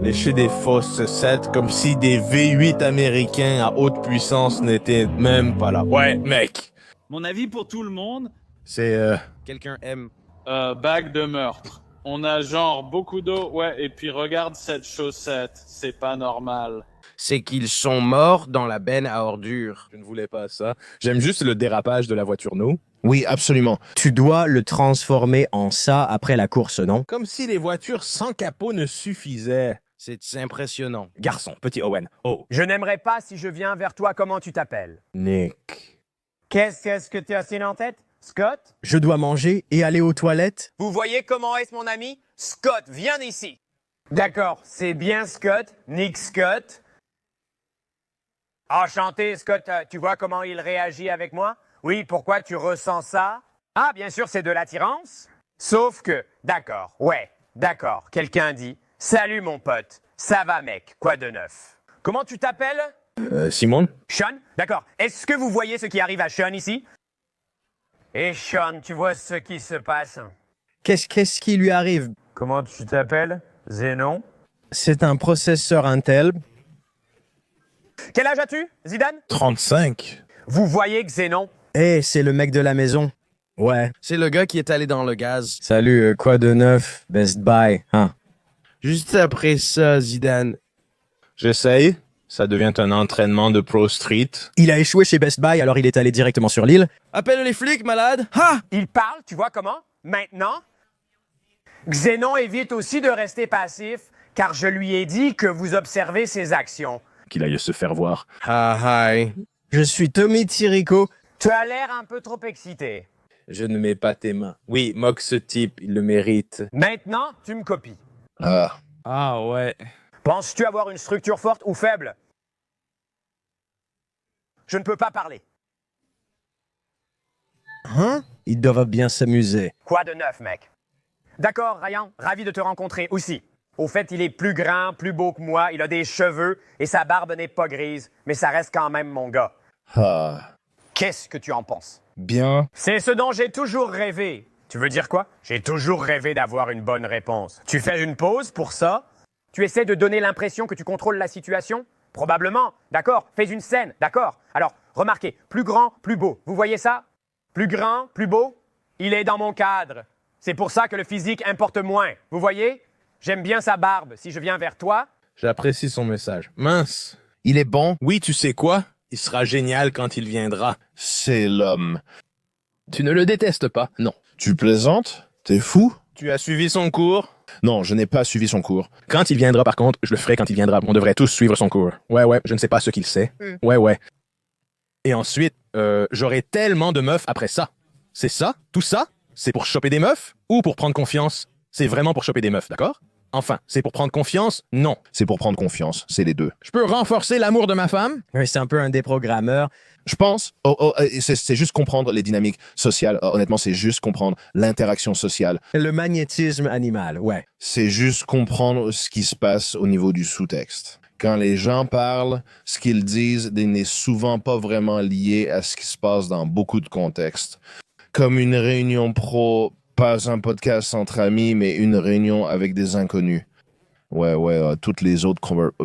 Lécher des fausses 7 comme si des V8 américains à haute puissance n'étaient même pas là. Ouais, mec. Mon avis pour tout le monde, C'est Quelqu'un aime. bague de meurtre. On a genre beaucoup d'eau, ouais, et puis regarde cette chaussette, c'est pas normal. C'est qu'ils sont morts dans la benne à ordures. Je ne voulais pas ça. J'aime juste le dérapage de la voiture, non? Oui, absolument. Tu dois le transformer en ça après la course, non? Comme si les voitures sans capot ne suffisaient. C'est impressionnant. Garçon, petit Owen. Oh. Je n'aimerais pas si je viens vers toi, comment tu t'appelles? Nick. Qu'est-ce que tu as signe en tête? Scott? Je dois manger et aller aux toilettes? Vous voyez comment est mon ami? Scott, viens ici. D'accord, c'est bien Scott, Nick Scott. Enchanté, Scott, tu vois comment il réagit avec moi? Oui, pourquoi tu ressens ça? Ah, bien sûr, c'est de l'attirance. Sauf que, d'accord, ouais, d'accord, quelqu'un dit, salut mon pote, ça va mec, quoi de neuf? Comment tu t'appelles? Simon? Sean? D'accord, est-ce que vous voyez ce qui arrive à Sean ici? Et Sean, tu vois ce qui se passe? Qu'est-ce qui lui arrive? Comment tu t'appelles? Zénon? C'est un processeur Intel. Quel âge as-tu, Zidane? 35. Vous voyez que Zénon? C'est le mec de la maison. Ouais. C'est le gars qui est allé dans le gaz. Salut, quoi de neuf? Best Buy, hein? Juste après ça, Zidane. J'essaye. Ça devient un entraînement de Pro Street. Il a échoué chez Best Buy, alors il est allé directement sur l'île. Appelle les flics, malade! Ha! Il parle, tu vois comment? Maintenant? Xénon évite aussi de rester passif, car je lui ai dit que vous observez ses actions. Qu'il aille se faire voir. Hi. Je suis Tommy Tirico. Tu as l'air un peu trop excité. Je ne mets pas tes mains. Oui, moque ce type, il le mérite. Maintenant, tu me copies. Ah. Ah ouais. Penses-tu avoir une structure forte ou faible? Je ne peux pas parler. Hein? Ils doivent bien s'amuser. Quoi de neuf, mec? D'accord, Ryan, ravi de te rencontrer aussi. Au fait, il est plus grand, plus beau que moi, il a des cheveux et sa barbe n'est pas grise, mais ça reste quand même mon gars. Ah. Qu'est-ce que tu en penses? Bien. C'est ce dont j'ai toujours rêvé. Tu veux dire quoi? J'ai toujours rêvé d'avoir une bonne réponse. Tu fais une pause pour ça? Tu essaies de donner l'impression que tu contrôles la situation? Probablement. D'accord. Fais une scène. D'accord. Alors, remarquez, plus grand, plus beau. Vous voyez ça? Plus grand, plus beau? Il est dans mon cadre. C'est pour ça que le physique importe moins. Vous voyez? J'aime bien sa barbe. Si je viens vers toi... J'apprécie son message. Mince. Il est bon? Oui, tu sais quoi? Il sera génial quand il viendra. C'est l'homme. Tu ne le détestes pas, non. Tu plaisantes? T'es fou? Tu as suivi son cours? Non, je n'ai pas suivi son cours. Quand il viendra, par contre, je le ferai quand il viendra. On devrait tous suivre son cours. Ouais, je ne sais pas ce qu'il sait. Ouais. Et ensuite, j'aurai tellement de meufs après ça. C'est ça? Tout ça? C'est pour choper des meufs? Ou pour prendre confiance? C'est vraiment pour choper des meufs, d'accord? Enfin, c'est pour prendre confiance? Non. C'est pour prendre confiance, c'est les deux. Je peux renforcer l'amour de ma femme? Oui, c'est un peu un déprogrammeur. Je pense, c'est juste comprendre les dynamiques sociales. Honnêtement, c'est juste comprendre l'interaction sociale. Le magnétisme animal, ouais. C'est juste comprendre ce qui se passe au niveau du sous-texte. Quand les gens parlent, ce qu'ils disent n'est souvent pas vraiment lié à ce qui se passe dans beaucoup de contextes. Comme une réunion pro, pas un podcast entre amis, mais une réunion avec des inconnus. Ouais, toutes les autres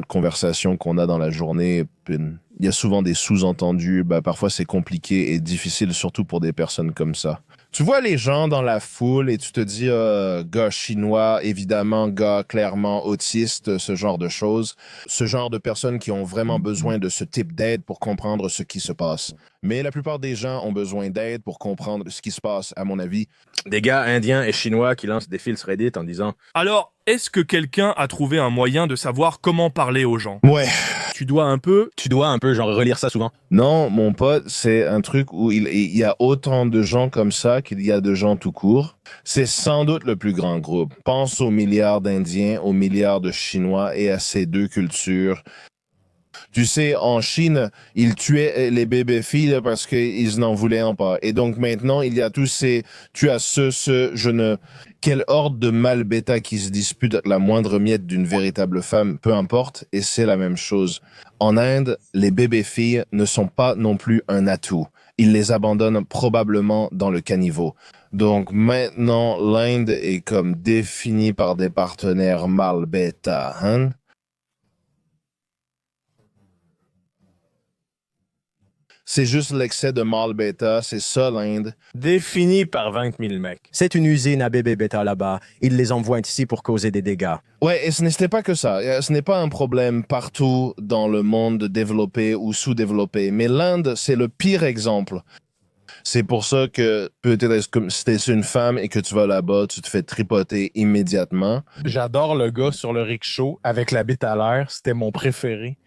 conversations qu'on a dans la journée, il y a souvent des sous-entendus. Parfois, c'est compliqué et difficile, surtout pour des personnes comme ça. Tu vois les gens dans la foule et tu te dis, gars chinois, évidemment, gars clairement autiste, ce genre de choses. Ce genre de personnes qui ont vraiment besoin de ce type d'aide pour comprendre ce qui se passe. Mais la plupart des gens ont besoin d'aide pour comprendre ce qui se passe, à mon avis. Des gars indiens et chinois qui lancent des fils Reddit en disant « Alors, est-ce que quelqu'un a trouvé un moyen de savoir comment parler aux gens? Ouais. Tu dois un peu, genre, relire ça souvent. Non, mon pote, c'est un truc où il y a autant de gens comme ça qu'il y a de gens tout court. C'est sans doute le plus grand groupe. Pense aux milliards d'Indiens, aux milliards de Chinois et à ces deux cultures. Tu sais, en Chine, ils tuaient les bébés filles parce qu'ils n'en voulaient pas. Et donc maintenant, il y a tous ces... Tu as quelle horde de mâles bêta qui se disputent la moindre miette d'une véritable femme, peu importe, et c'est la même chose. En Inde, les bébés filles ne sont pas non plus un atout. Ils les abandonnent probablement dans le caniveau. Donc maintenant, l'Inde est comme définie par des partenaires mâles bêta, hein? C'est juste l'excès de mâle bêta, c'est ça l'Inde. Défini par 20 000 mecs. C'est une usine à bébés bêta là-bas. Ils les envoient ici pour causer des dégâts. Ouais, et ce n'était pas que ça. Ce n'est pas un problème partout dans le monde développé ou sous-développé. Mais l'Inde, c'est le pire exemple. C'est pour ça que peut-être comme si t'es une femme et que tu vas là-bas, tu te fais tripoter immédiatement. J'adore le gars sur le rickshaw avec la bite à l'air. C'était mon préféré.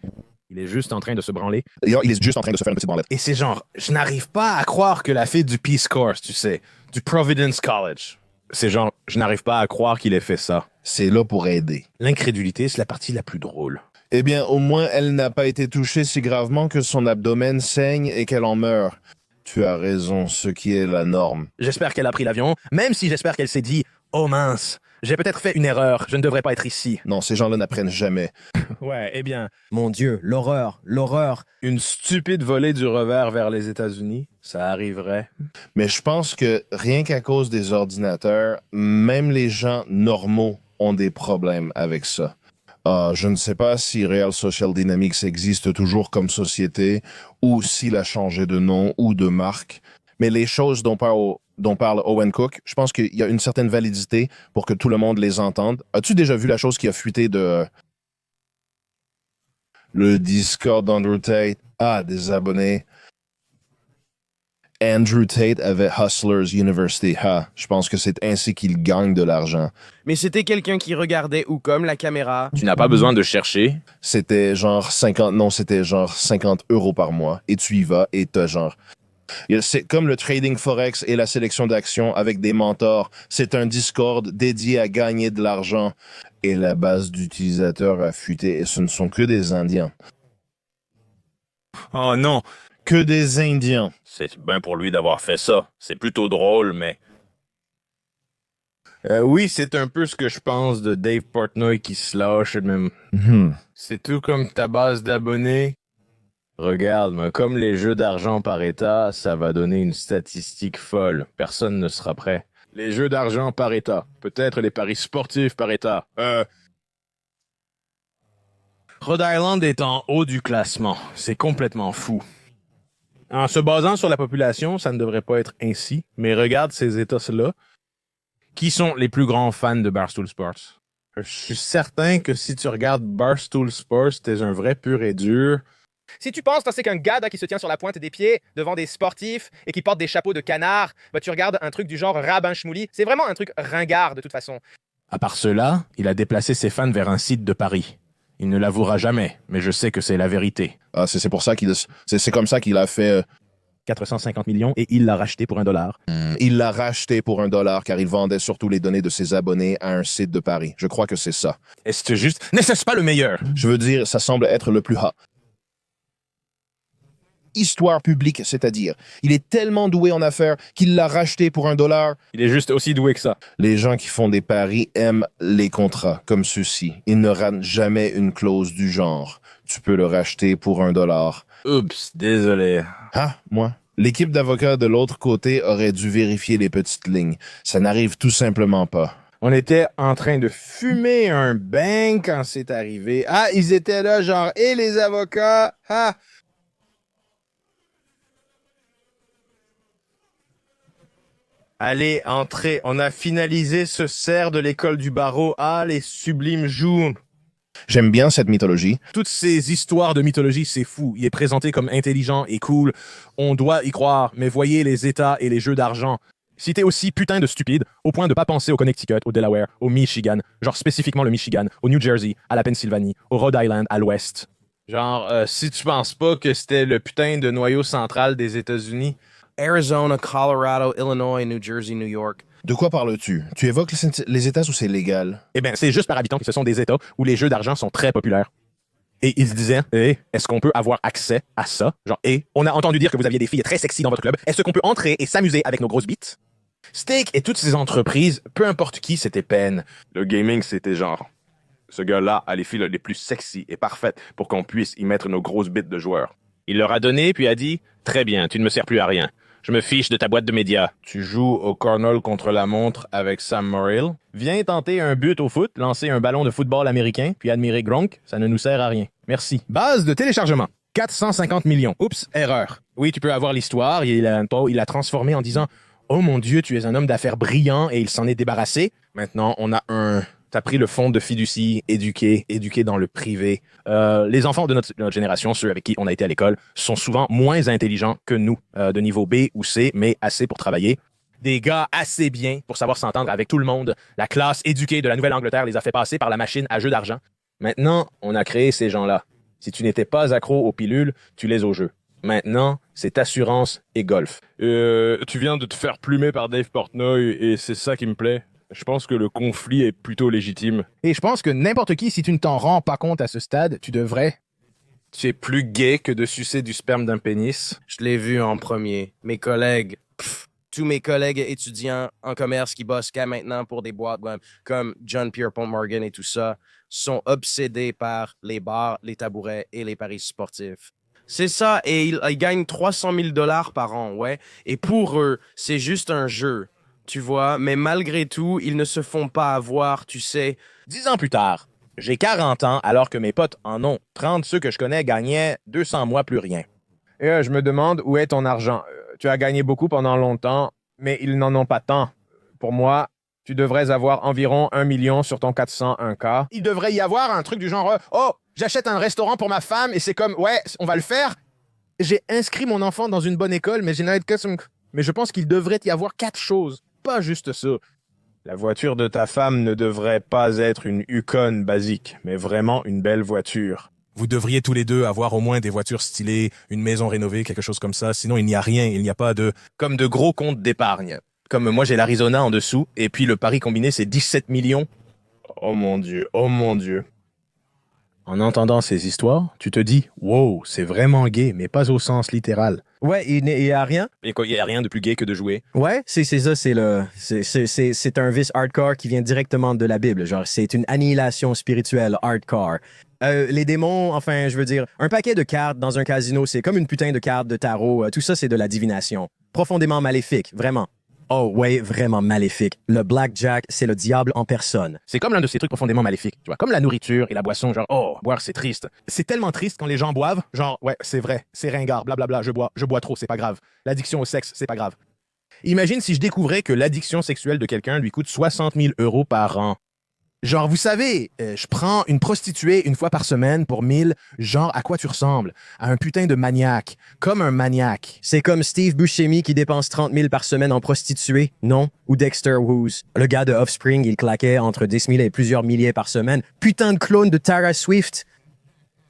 Il est juste en train de se branler. Il est juste en train de se faire une petite branlette. Et c'est genre, je n'arrive pas à croire que la fille du Peace Corps, tu sais, du Providence College. C'est genre, je n'arrive pas à croire qu'il ait fait ça. C'est là pour aider. L'incrédulité, c'est la partie la plus drôle. Eh bien, au moins, elle n'a pas été touchée si gravement que son abdomen saigne et qu'elle en meurt. Tu as raison, ce qui est la norme. J'espère qu'elle a pris l'avion, même si j'espère qu'elle s'est dit « Oh mince, j'ai peut-être fait une erreur, je ne devrais pas être ici. » Non, ces gens-là n'apprennent jamais. Ouais, eh bien... Mon Dieu, l'horreur, l'horreur. Une stupide volée du revers vers les États-Unis, ça arriverait. Mais je pense que rien qu'à cause des ordinateurs, même les gens normaux ont des problèmes avec ça. Je ne sais pas si Real Social Dynamics existe toujours comme société ou s'il a changé de nom ou de marque. Mais les choses dont parle Owen Cook, je pense qu'il y a une certaine validité pour que tout le monde les entende. As-tu déjà vu la chose qui a fuité de le Discord d'Andrew Tate? Ah, des abonnés. Andrew Tate avait Hustlers University. Ah, je pense que c'est ainsi qu'il gagne de l'argent. Mais c'était quelqu'un qui regardait où comme la caméra? Tu n'as pas besoin de chercher. C'était genre 50 € par mois. Et tu y vas et t'as genre... C'est comme le trading forex et la sélection d'actions avec des mentors. C'est un Discord dédié à gagner de l'argent. Et la base d'utilisateurs a fuité et ce ne sont que des Indiens. Oh non! Que des Indiens. C'est bien pour lui d'avoir fait ça. C'est plutôt drôle, mais... Oui, c'est un peu ce que je pense de Dave Portnoy qui se lâche même. C'est tout comme ta base d'abonnés. Regarde, moi, comme les jeux d'argent par État, ça va donner une statistique folle. Personne ne sera prêt. Les jeux d'argent par État. Peut-être les paris sportifs par État. Rhode Island est en haut du classement. C'est complètement fou. En se basant sur la population, ça ne devrait pas être ainsi. Mais regarde ces États-là. Qui sont les plus grands fans de Barstool Sports? Je suis certain que si tu regardes Barstool Sports, t'es un vrai pur et dur. Si tu penses que c'est qu'un gars qui se tient sur la pointe des pieds devant des sportifs et qui porte des chapeaux de canard, bah tu regardes un truc du genre Rabin Shmouli, c'est vraiment un truc ringard de toute façon. À part cela, il a déplacé ses fans vers un site de Paris. Il ne l'avouera jamais, mais je sais que c'est la vérité. Ah, c'est pour ça c'est comme ça qu'il a fait 450 millions et il l'a racheté pour $1. Il l'a racheté pour $1 car il vendait surtout les données de ses abonnés à un site de Paris. Je crois que c'est ça. Est-ce juste... N'est-ce pas le meilleur? Je veux dire, ça semble être le plus hot. Histoire publique, c'est-à-dire. Il est tellement doué en affaires qu'il l'a racheté pour $1. Il est juste aussi doué que ça. Les gens qui font des paris aiment les contrats comme ceux-ci. Ils ne ratent jamais une clause du genre. Tu peux le racheter pour $1. Oups, désolé. Ah, moi? L'équipe d'avocats de l'autre côté aurait dû vérifier les petites lignes. Ça n'arrive tout simplement pas. On était en train de fumer un bang quand c'est arrivé. Ah, ils étaient là genre, et les avocats? Ah! Allez, entrez, on a finalisé ce cerf de l'école du barreau. Ah, les sublimes jours. J'aime bien cette mythologie. Toutes ces histoires de mythologie, c'est fou. Il est présenté comme intelligent et cool. On doit y croire, mais voyez les États et les jeux d'argent. Si t'es aussi putain de stupide, au point de pas penser au Connecticut, au Delaware, au Michigan, genre spécifiquement le Michigan, au New Jersey, à la Pennsylvanie, au Rhode Island, à l'ouest. Genre, si tu penses pas que c'était le putain de noyau central des États-Unis. Arizona, Colorado, Illinois, New Jersey, New York. De quoi parles-tu? Tu évoques les États où c'est légal? Eh bien, c'est juste par habitant que ce sont des États où les jeux d'argent sont très populaires. Et ils se disaient, est-ce qu'on peut avoir accès à ça? Genre, on a entendu dire que vous aviez des filles très sexy dans votre club. Est-ce qu'on peut entrer et s'amuser avec nos grosses bites? Steak et toutes ces entreprises, peu importe qui, c'était peine. Le gaming, c'était genre... Ce gars-là a les filles les plus sexy et parfaites pour qu'on puisse y mettre nos grosses bites de joueurs. Il leur a donné, puis a dit « Très bien, tu ne me sers plus à rien. Je me fiche de ta boîte de médias. » Tu joues au cornhole contre la montre avec Sam Morrill. Viens tenter un but au foot, lancer un ballon de football américain, puis admirer Gronk, ça ne nous sert à rien. Merci. Base de téléchargement. 450 millions. Oups, erreur. Oui, tu peux avoir l'histoire. Il l'a transformé en disant « Oh mon Dieu, tu es un homme d'affaires brillant » et il s'en est débarrassé. Maintenant, on a T'as pris le fond de fiducie, éduqué dans le privé. Les enfants de notre génération, ceux avec qui on a été à l'école, sont souvent moins intelligents que nous, de niveau B ou C, mais assez pour travailler. Des gars assez bien pour savoir s'entendre avec tout le monde. La classe éduquée de la Nouvelle-Angleterre les a fait passer par la machine à jeux d'argent. Maintenant, on a créé ces gens-là. Si tu n'étais pas accro aux pilules, tu les au jeu. Maintenant, c'est assurance et golf. Tu viens de te faire plumer par Dave Portnoy et c'est ça qui me plaît. Je pense que le conflit est plutôt légitime. Et je pense que n'importe qui, si tu ne t'en rends pas compte à ce stade, tu devrais. Tu es plus gay que de sucer du sperme d'un pénis. Je l'ai vu en premier. Mes collègues, tous mes collègues étudiants en commerce qui bossent qu'à maintenant pour des boîtes comme John Pierpont Morgan et tout ça, sont obsédés par les bars, les tabourets et les paris sportifs. C'est ça, et ils gagnent 300 000 $ par an, ouais. Et pour eux, c'est juste un jeu. Tu vois, mais malgré tout, ils ne se font pas avoir, tu sais. 10 ans plus tard, j'ai 40 ans alors que mes potes en ont 30. Ceux que je connais gagnaient 200 mois plus rien. Et je me demande où est ton argent. Tu as gagné beaucoup pendant longtemps, mais ils n'en ont pas tant. Pour moi, tu devrais avoir environ 1 million sur ton 401K. Il devrait y avoir un truc du genre « Oh, j'achète un restaurant pour ma femme et c'est comme « Ouais, on va le faire. » J'ai inscrit mon enfant dans une bonne école, mais mais je pense qu'il devrait y avoir 4 choses. Pas juste ça. La voiture de ta femme ne devrait pas être une Yukon basique, mais vraiment une belle voiture. Vous devriez tous les deux avoir au moins des voitures stylées, une maison rénovée, quelque chose comme ça. Sinon, il n'y a rien, il n'y a pas de... Comme de gros comptes d'épargne. Comme moi, j'ai l'Arizona en dessous, et puis le pari combiné, c'est 17 millions. Oh mon Dieu, oh mon Dieu. En entendant ces histoires, tu te dis « Wow, c'est vraiment gay, mais pas au sens littéral. » Ouais, il n'y a rien. Il n'y a rien de plus gay que de jouer. Ouais, c'est ça, c'est un vice hardcore qui vient directement de la Bible. Genre, c'est une annihilation spirituelle hardcore. Les démons, enfin, je veux dire, un paquet de cartes dans un casino, c'est comme une putain de carte de tarot. Tout ça, c'est de la divination. Profondément maléfique, vraiment. Oh ouais, vraiment maléfique. Le blackjack, c'est le diable en personne. C'est comme l'un de ces trucs profondément maléfiques, tu vois. Comme la nourriture et la boisson, genre, oh, boire c'est triste. C'est tellement triste quand les gens boivent, genre, ouais, c'est vrai, c'est ringard, blablabla, je bois trop, c'est pas grave. L'addiction au sexe, c'est pas grave. Imagine si je découvrais que l'addiction sexuelle de quelqu'un lui coûte 60 000 € par an. Genre, vous savez, je prends une prostituée une fois par semaine pour 1000. Genre, à quoi tu ressembles? À un putain de maniaque. Comme un maniaque. C'est comme Steve Buscemi qui dépense 30 000 par semaine en prostituée, non? Ou Dexter Woos. Le gars de Offspring, il claquait entre 10 000 et plusieurs milliers par semaine. Putain de clone de Tara Swift.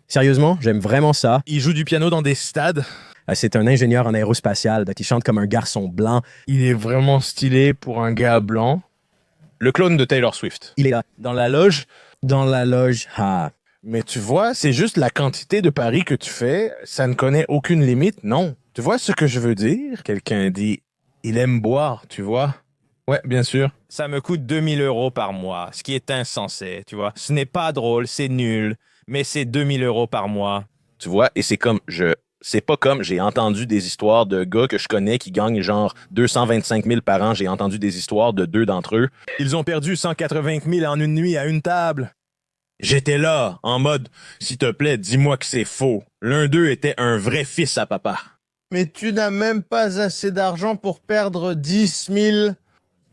Sérieusement, j'aime vraiment ça. Il joue du piano dans des stades. C'est un ingénieur en aérospatial qui chante comme un garçon blanc. Il est vraiment stylé pour un gars blanc. Le clone de Taylor Swift. Il est là. Dans la loge. Dans la loge. Ah. Mais tu vois, c'est juste la quantité de paris que tu fais. Ça ne connaît aucune limite, non. Tu vois ce que je veux dire? Quelqu'un dit, il aime boire, tu vois? Ouais, bien sûr. Ça me coûte 2000 € par mois, ce qui est insensé, tu vois. Ce n'est pas drôle, c'est nul, mais c'est 2000 € par mois. Tu vois, et c'est comme, c'est pas comme j'ai entendu des histoires de gars que je connais qui gagnent genre 225 000 par an. J'ai entendu des histoires de 2 d'entre eux. Ils ont perdu 180 000 en une nuit à une table. J'étais là, en mode, s'il te plaît, dis-moi que c'est faux. L'un d'eux était un vrai fils à papa. Mais tu n'as même pas assez d'argent pour perdre 10 000.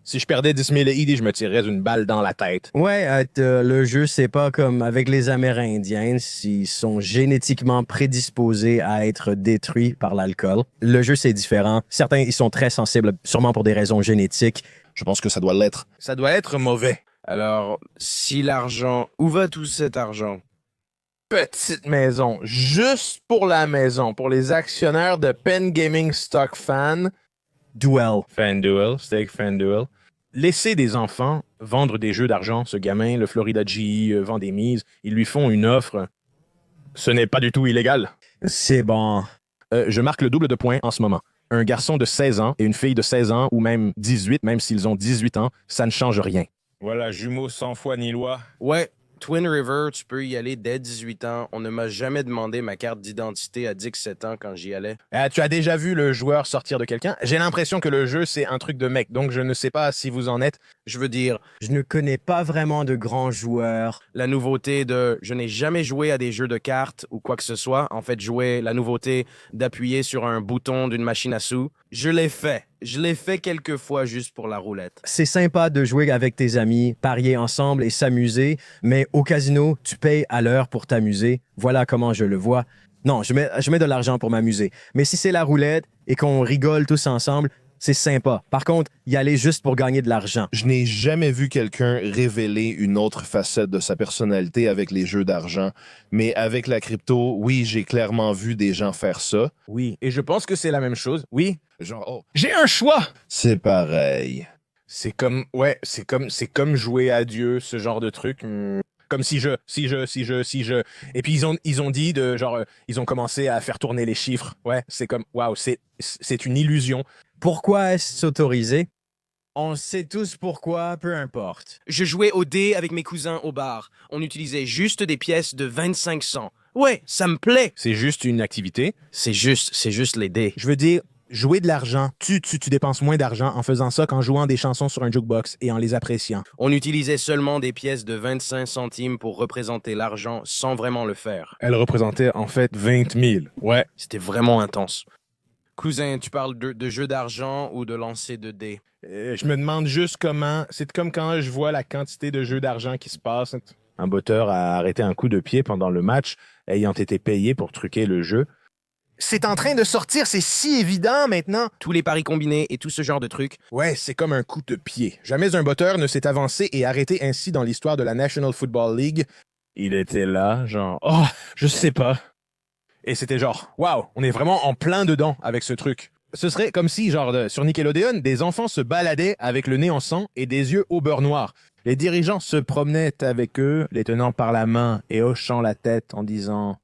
Si je perdais 10 000 ID, je me tirerais une balle dans la tête. Ouais, le jeu, c'est pas comme avec les Amérindiens, s'ils sont génétiquement prédisposés à être détruits par l'alcool. Le jeu, c'est différent. Certains, ils sont très sensibles, sûrement pour des raisons génétiques. Je pense que ça doit l'être. Ça doit être mauvais. Alors, si l'argent... Où va tout cet argent? Petite maison, juste pour la maison, pour les actionnaires de Pen Gaming Stock Fan. Duel. FanDuel, Steak FanDuel. Laisser des enfants vendre des jeux d'argent. Ce gamin, le Florida G, vend des mises. Ils lui font une offre. Ce n'est pas du tout illégal. C'est bon. Je marque le double de points en ce moment. Un garçon de 16 ans et une fille de 16 ans, ou même 18, même s'ils ont 18 ans, ça ne change rien. Voilà, jumeaux sans foi ni loi. Ouais, Twin River, tu peux y aller dès 18 ans. On ne m'a jamais demandé ma carte d'identité à 17 ans quand j'y allais. Tu as déjà vu le joueur sortir de quelqu'un? J'ai l'impression que le jeu, c'est un truc de mec, donc je ne sais pas si vous en êtes. Je veux dire, je ne connais pas vraiment de grands joueurs. La nouveauté de... Je n'ai jamais joué à des jeux de cartes ou quoi que ce soit. En fait, jouer la nouveauté d'appuyer sur un bouton d'une machine à sous. Je l'ai fait. Je l'ai fait quelques fois juste pour la roulette. C'est sympa de jouer avec tes amis, parier ensemble et s'amuser, mais au casino, tu payes à l'heure pour t'amuser. Voilà comment je le vois. Non, je mets de l'argent pour m'amuser. Mais si c'est la roulette et qu'on rigole tous ensemble, c'est sympa. Par contre, y aller juste pour gagner de l'argent. Je n'ai jamais vu quelqu'un révéler une autre facette de sa personnalité avec les jeux d'argent. Mais avec la crypto, oui, j'ai clairement vu des gens faire ça. Oui, et je pense que c'est la même chose. Oui. Genre, oh, j'ai un choix! C'est pareil. C'est comme jouer à Dieu, ce genre de truc. Comme si je. Et puis ils ont dit ils ont commencé à faire tourner les chiffres. Ouais, c'est comme, waouh, c'est une illusion. Pourquoi est-ce autorisé? On sait tous pourquoi, peu importe. Je jouais au dé avec mes cousins au bar. On utilisait juste des pièces de 25 cents. Ouais, ça me plaît. C'est juste une activité. C'est juste les dés. Je veux dire, jouer de l'argent, tu dépenses moins d'argent en faisant ça qu'en jouant des chansons sur un jukebox et en les appréciant. On utilisait seulement des pièces de 25 centimes pour représenter l'argent sans vraiment le faire. Elle représentait en fait 20 000. Ouais. C'était vraiment intense. Cousin, tu parles de jeu d'argent ou de lancer de dés? Je me demande juste comment... C'est comme quand je vois la quantité de jeux d'argent qui se passe. Un botteur a arrêté un coup de pied pendant le match, ayant été payé pour truquer le jeu. C'est en train de sortir, c'est si évident maintenant. Tous les paris combinés et tout ce genre de trucs. Ouais, c'est comme un coup de pied. Jamais un botteur ne s'est avancé et arrêté ainsi dans l'histoire de la National Football League. Il était là, genre, oh, je sais pas. Et c'était genre, waouh, on est vraiment en plein dedans avec ce truc. Ce serait comme si, sur Nickelodeon, des enfants se baladaient avec le nez en sang et des yeux au beurre noir. Les dirigeants se promenaient avec eux, les tenant par la main et hochant la tête en disant...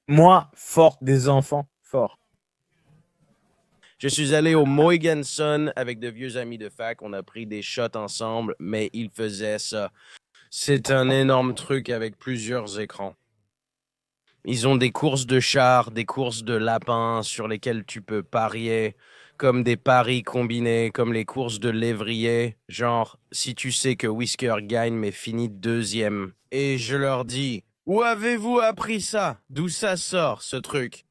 Moi, fort des enfants, fort. Je suis allé au Mohegan Sun avec de vieux amis de fac. On a pris des shots ensemble, mais ils faisaient ça. C'est un énorme truc avec plusieurs écrans. Ils ont des courses de chars, des courses de lapins sur lesquelles tu peux parier, comme des paris combinés, comme les courses de lévrier. Genre, si tu sais que Whisker gagne mais finit deuxième. Et je leur dis, où avez-vous appris ça? D'où ça sort, ce truc?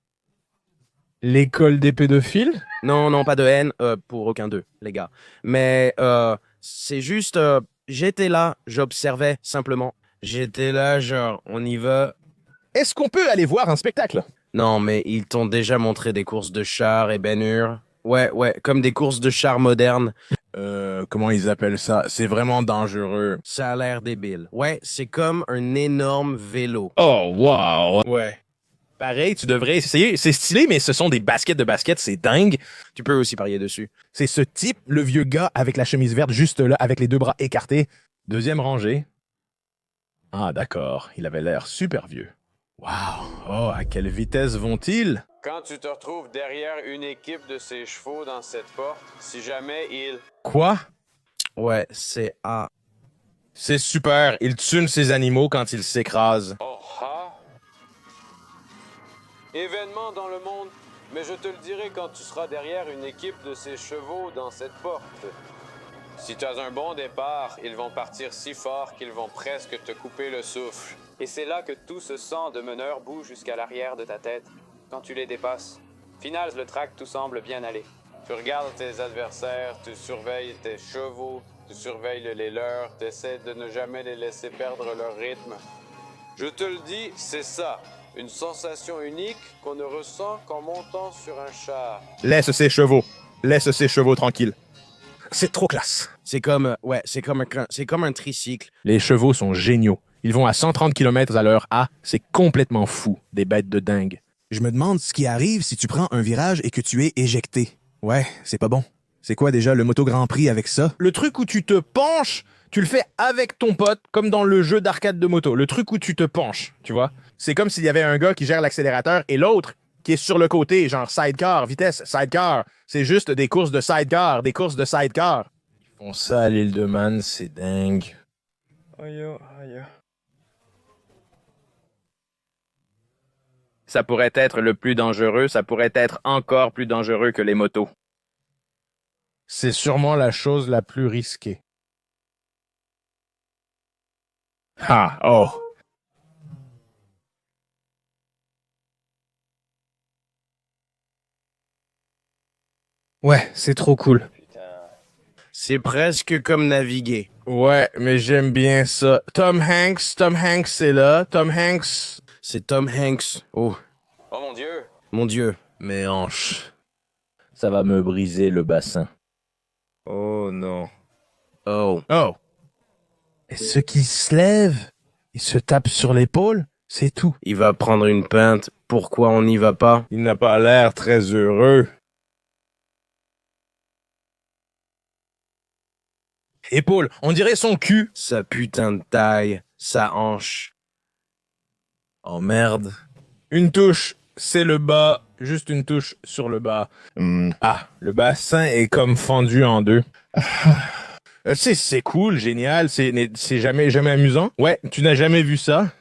L'école des pédophiles? Non, pas de haine, pour aucun d'eux, les gars. Mais, c'est juste, j'étais là, j'observais, simplement. J'étais là, genre, on y va... Est-ce qu'on peut aller voir un spectacle? Non, mais ils t'ont déjà montré des courses de chars et Ben-Hur. Ouais, comme des courses de chars modernes. Comment ils appellent ça? C'est vraiment dangereux. Ça a l'air débile. Ouais, c'est comme un énorme vélo. Oh, wow! Ouais. Pareil, tu devrais essayer. C'est stylé, mais ce sont des baskets de basket, c'est dingue. Tu peux aussi parier dessus. C'est ce type, le vieux gars avec la chemise verte juste là, avec les deux bras écartés. Deuxième rangée. Ah, d'accord. Il avait l'air super vieux. Wow! Oh, à quelle vitesse vont-ils? Quand tu te retrouves derrière une équipe de ces chevaux dans cette porte, si jamais ils... Quoi? Ouais, c'est A. C'est super, il tue ses animaux quand ils s'écrasent. Oh, ah! Événement dans le monde, mais je te le dirai quand tu seras derrière une équipe de ces chevaux dans cette porte. Si tu as un bon départ, ils vont partir si fort qu'ils vont presque te couper le souffle. Et c'est là que tout ce sang de meneur bouge jusqu'à l'arrière de ta tête. quand tu les dépasses. Finals, le track, tout semble bien aller. Tu regardes tes adversaires, tu surveilles tes chevaux, tu surveilles les leurs, tu essaies de ne jamais les laisser perdre leur rythme. Je te le dis, c'est ça. Une sensation unique qu'on ne ressent qu'en montant sur un char. Laisse ces chevaux. Laisse ces chevaux tranquilles. C'est trop classe. C'est comme un tricycle. Les chevaux sont géniaux. Ils vont à 130 km à l'heure. Ah, c'est complètement fou. Des bêtes de dingue. Je me demande ce qui arrive si tu prends un virage et que tu es éjecté. Ouais, c'est pas bon. C'est quoi déjà le Moto Grand Prix avec ça? Le truc où tu te penches, tu le fais avec ton pote, comme dans le jeu d'arcade de moto. Le truc où tu te penches, tu vois. C'est comme s'il y avait un gars qui gère l'accélérateur et l'autre qui est sur le côté, genre sidecar, vitesse, sidecar. C'est juste des courses de sidecar, des courses de sidecar. Ils font ça à l'île de Man, c'est dingue. Aïe, aïe. Ça pourrait être le plus dangereux, ça pourrait être encore plus dangereux que les motos. C'est sûrement la chose la plus risquée. Ah, oh. Ouais, c'est trop cool. C'est presque comme naviguer. Ouais, mais j'aime bien ça. Tom Hanks, c'est là. Tom Hanks. C'est Tom Hanks. Oh. Oh mon Dieu! Mon Dieu. Mes hanches. Ça va me briser le bassin. Oh non. Oh. Oh. Et ce qui se lève, il se tape sur l'épaule, c'est tout. Il va prendre une pinte. Pourquoi on n'y va pas? Il n'a pas l'air très heureux. Épaule, on dirait son cul. Sa putain de taille, sa hanche. Oh merde. Une touche, c'est le bas, juste une touche sur le bas. Ah, le bassin est comme fendu en deux. C'est cool, génial, c'est jamais amusant. Ouais, tu n'as jamais vu ça?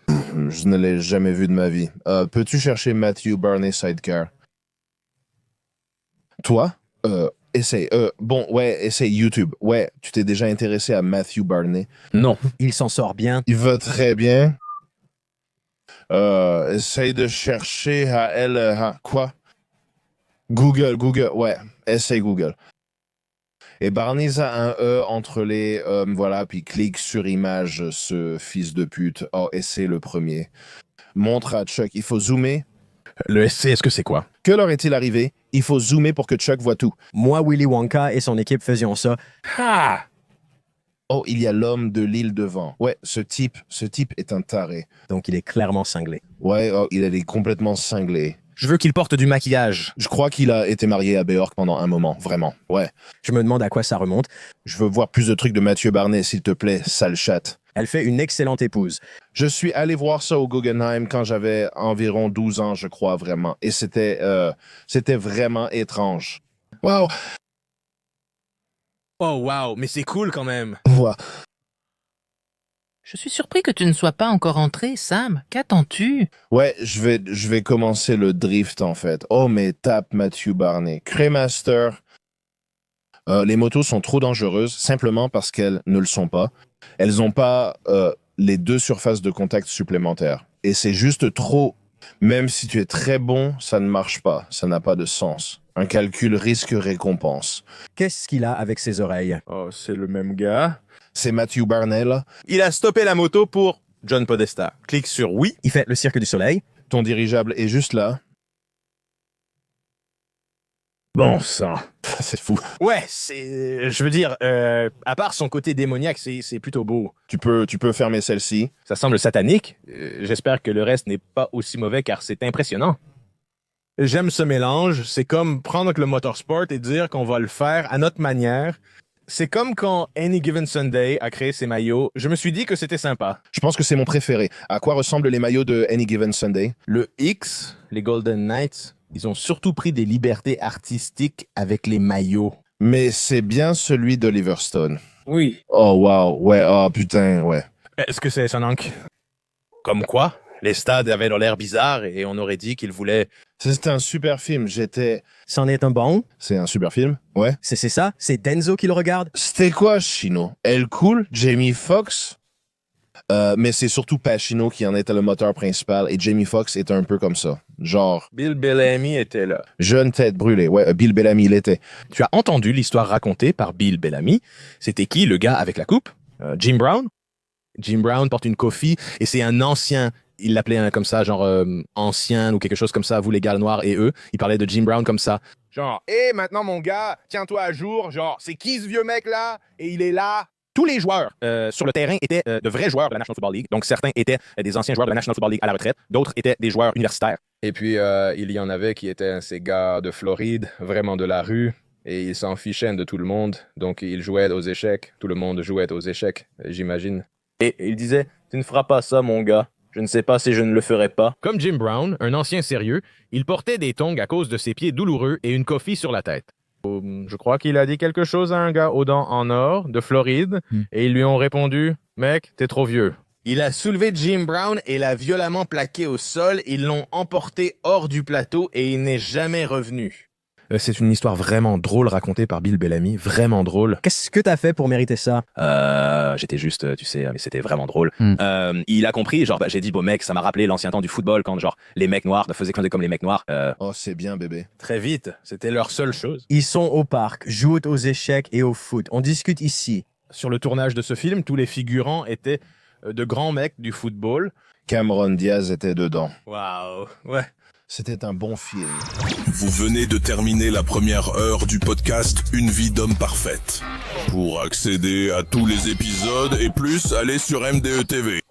Je ne l'ai jamais vu de ma vie. Peux-tu chercher Matthew Barney Sidecar? Toi? Essaye. Essaye YouTube. Ouais, tu t'es déjà intéressé à Matthew Barney? Non. Il s'en sort bien. Il va très bien. Essaye de chercher à elle... quoi? Google. Ouais, essaye Google. Et Barney a un E entre les... voilà, puis clique sur image, ce fils de pute. Oh, essaye le premier. Montre à Chuck. Il faut zoomer. Le SC, est-ce que c'est quoi? Que leur est-il arrivé? Il faut zoomer pour que Chuck voit tout. Moi, Willy Wonka et son équipe faisions ça. Ah! Oh, il y a l'homme de l'île devant. Ouais, ce type est un taré. Donc, il est clairement cinglé. Ouais, oh, il est complètement cinglé. Je veux qu'il porte du maquillage. Je crois qu'il a été marié à Björk pendant un moment, vraiment, ouais. Je me demande à quoi ça remonte. Je veux voir plus de trucs de Mathieu Barney, s'il te plaît, sale chatte. Elle fait une excellente épouse. Je suis allé voir ça au Guggenheim quand j'avais environ 12 ans, je crois, vraiment. Et c'était vraiment étrange. Wow! Oh wow, mais c'est cool quand même. Wow. Je suis surpris que tu ne sois pas encore entré, Sam. Qu'attends-tu? Ouais, je vais commencer le drift, en fait. Oh, mais tape Matthew Barney. Cremaster. Les motos sont trop dangereuses, simplement parce qu'elles ne le sont pas. Elles n'ont pas les 2 surfaces de contact supplémentaires. Et c'est juste trop. Même si tu es très bon, ça ne marche pas. Ça n'a pas de sens. Un calcul risque-récompense. Qu'est-ce qu'il a avec ses oreilles? Oh, c'est le même gars. C'est Matthew Barney, là. Il a stoppé la moto pour John Podesta. Clique sur oui. Il fait le Cirque du Soleil. Ton dirigeable est juste là. Bon sang. C'est fou. Ouais, je veux dire, à part son côté démoniaque, c'est plutôt beau. Tu peux fermer celle-ci. Ça semble satanique. J'espère que le reste n'est pas aussi mauvais car c'est impressionnant. J'aime ce mélange. C'est comme prendre le motorsport et dire qu'on va le faire à notre manière. C'est comme quand Any Given Sunday a créé ses maillots. Je me suis dit que c'était sympa. Je pense que c'est mon préféré. À quoi ressemblent les maillots de Any Given Sunday? Le X, les Golden Knights, ils ont surtout pris des libertés artistiques avec les maillots. Mais c'est bien celui d'Oliver Stone. Oui. Oh, wow. Ouais, oh, putain, ouais. Est-ce que c'est Sonank? Comme quoi? Les stades avaient l'air bizarre et on aurait dit qu'ils voulaient... C'était un super film, C'en est un bon? C'est un super film, ouais. C'est ça? C'est Denzo qui le regarde? C'était quoi, Chino? Elle cool? Jamie Foxx? Mais c'est surtout Pacino qui en était le moteur principal et Jamie Foxx était un peu comme ça. Genre, Bill Bellamy était là. jeune tête brûlée. Ouais, Bill Bellamy l'était. Tu as entendu l'histoire racontée par Bill Bellamy. C'était qui, le gars avec la coupe? Jim Brown? Jim Brown porte une coffee et c'est un ancien. Il l'appelait comme ça, genre ancien ou quelque chose comme ça, vous les gars noirs et eux. Il parlait de Jim Brown comme ça. Genre, maintenant mon gars, tiens-toi à jour. Genre, c'est qui ce vieux mec là? Et il est là. Tous les joueurs sur le terrain étaient de vrais joueurs de la National Football League. Donc, certains étaient des anciens joueurs de la National Football League à la retraite. D'autres étaient des joueurs universitaires. Et puis, il y en avait qui étaient ces gars de Floride, vraiment de la rue. Et ils s'en fichaient de tout le monde. Donc, ils jouaient aux échecs. Tout le monde jouait aux échecs, j'imagine. Et il disait, tu ne feras pas ça, mon gars. Je ne sais pas si je ne le ferai pas. Comme Jim Brown, un ancien sérieux, il portait des tongs à cause de ses pieds douloureux et une coffee sur la tête. Je crois qu'il a dit quelque chose à un gars aux dents en or de Floride et ils lui ont répondu « Mec, t'es trop vieux ». Il a soulevé Jim Brown et l'a violemment plaqué au sol. Ils l'ont emporté hors du plateau et il n'est jamais revenu. C'est une histoire vraiment drôle racontée par Bill Bellamy, vraiment drôle. Qu'est-ce que t'as fait pour mériter ça? J'étais juste, tu sais, mais c'était vraiment drôle. Il a compris, genre, j'ai dit, bon mec, ça m'a rappelé l'ancien temps du football quand, genre, les mecs noirs faisaient comme les mecs noirs. Oh, c'est bien, bébé. Très vite, c'était leur seule chose. Ils sont au parc, jouent aux échecs et au foot. On discute ici. Sur le tournage de ce film, tous les figurants étaient de grands mecs du football. Cameron Diaz était dedans. Waouh, ouais. C'était un bon film. Vous venez de terminer la première heure du podcast Une vie d'homme parfaite. Pour accéder à tous les épisodes et plus, allez sur MDE TV.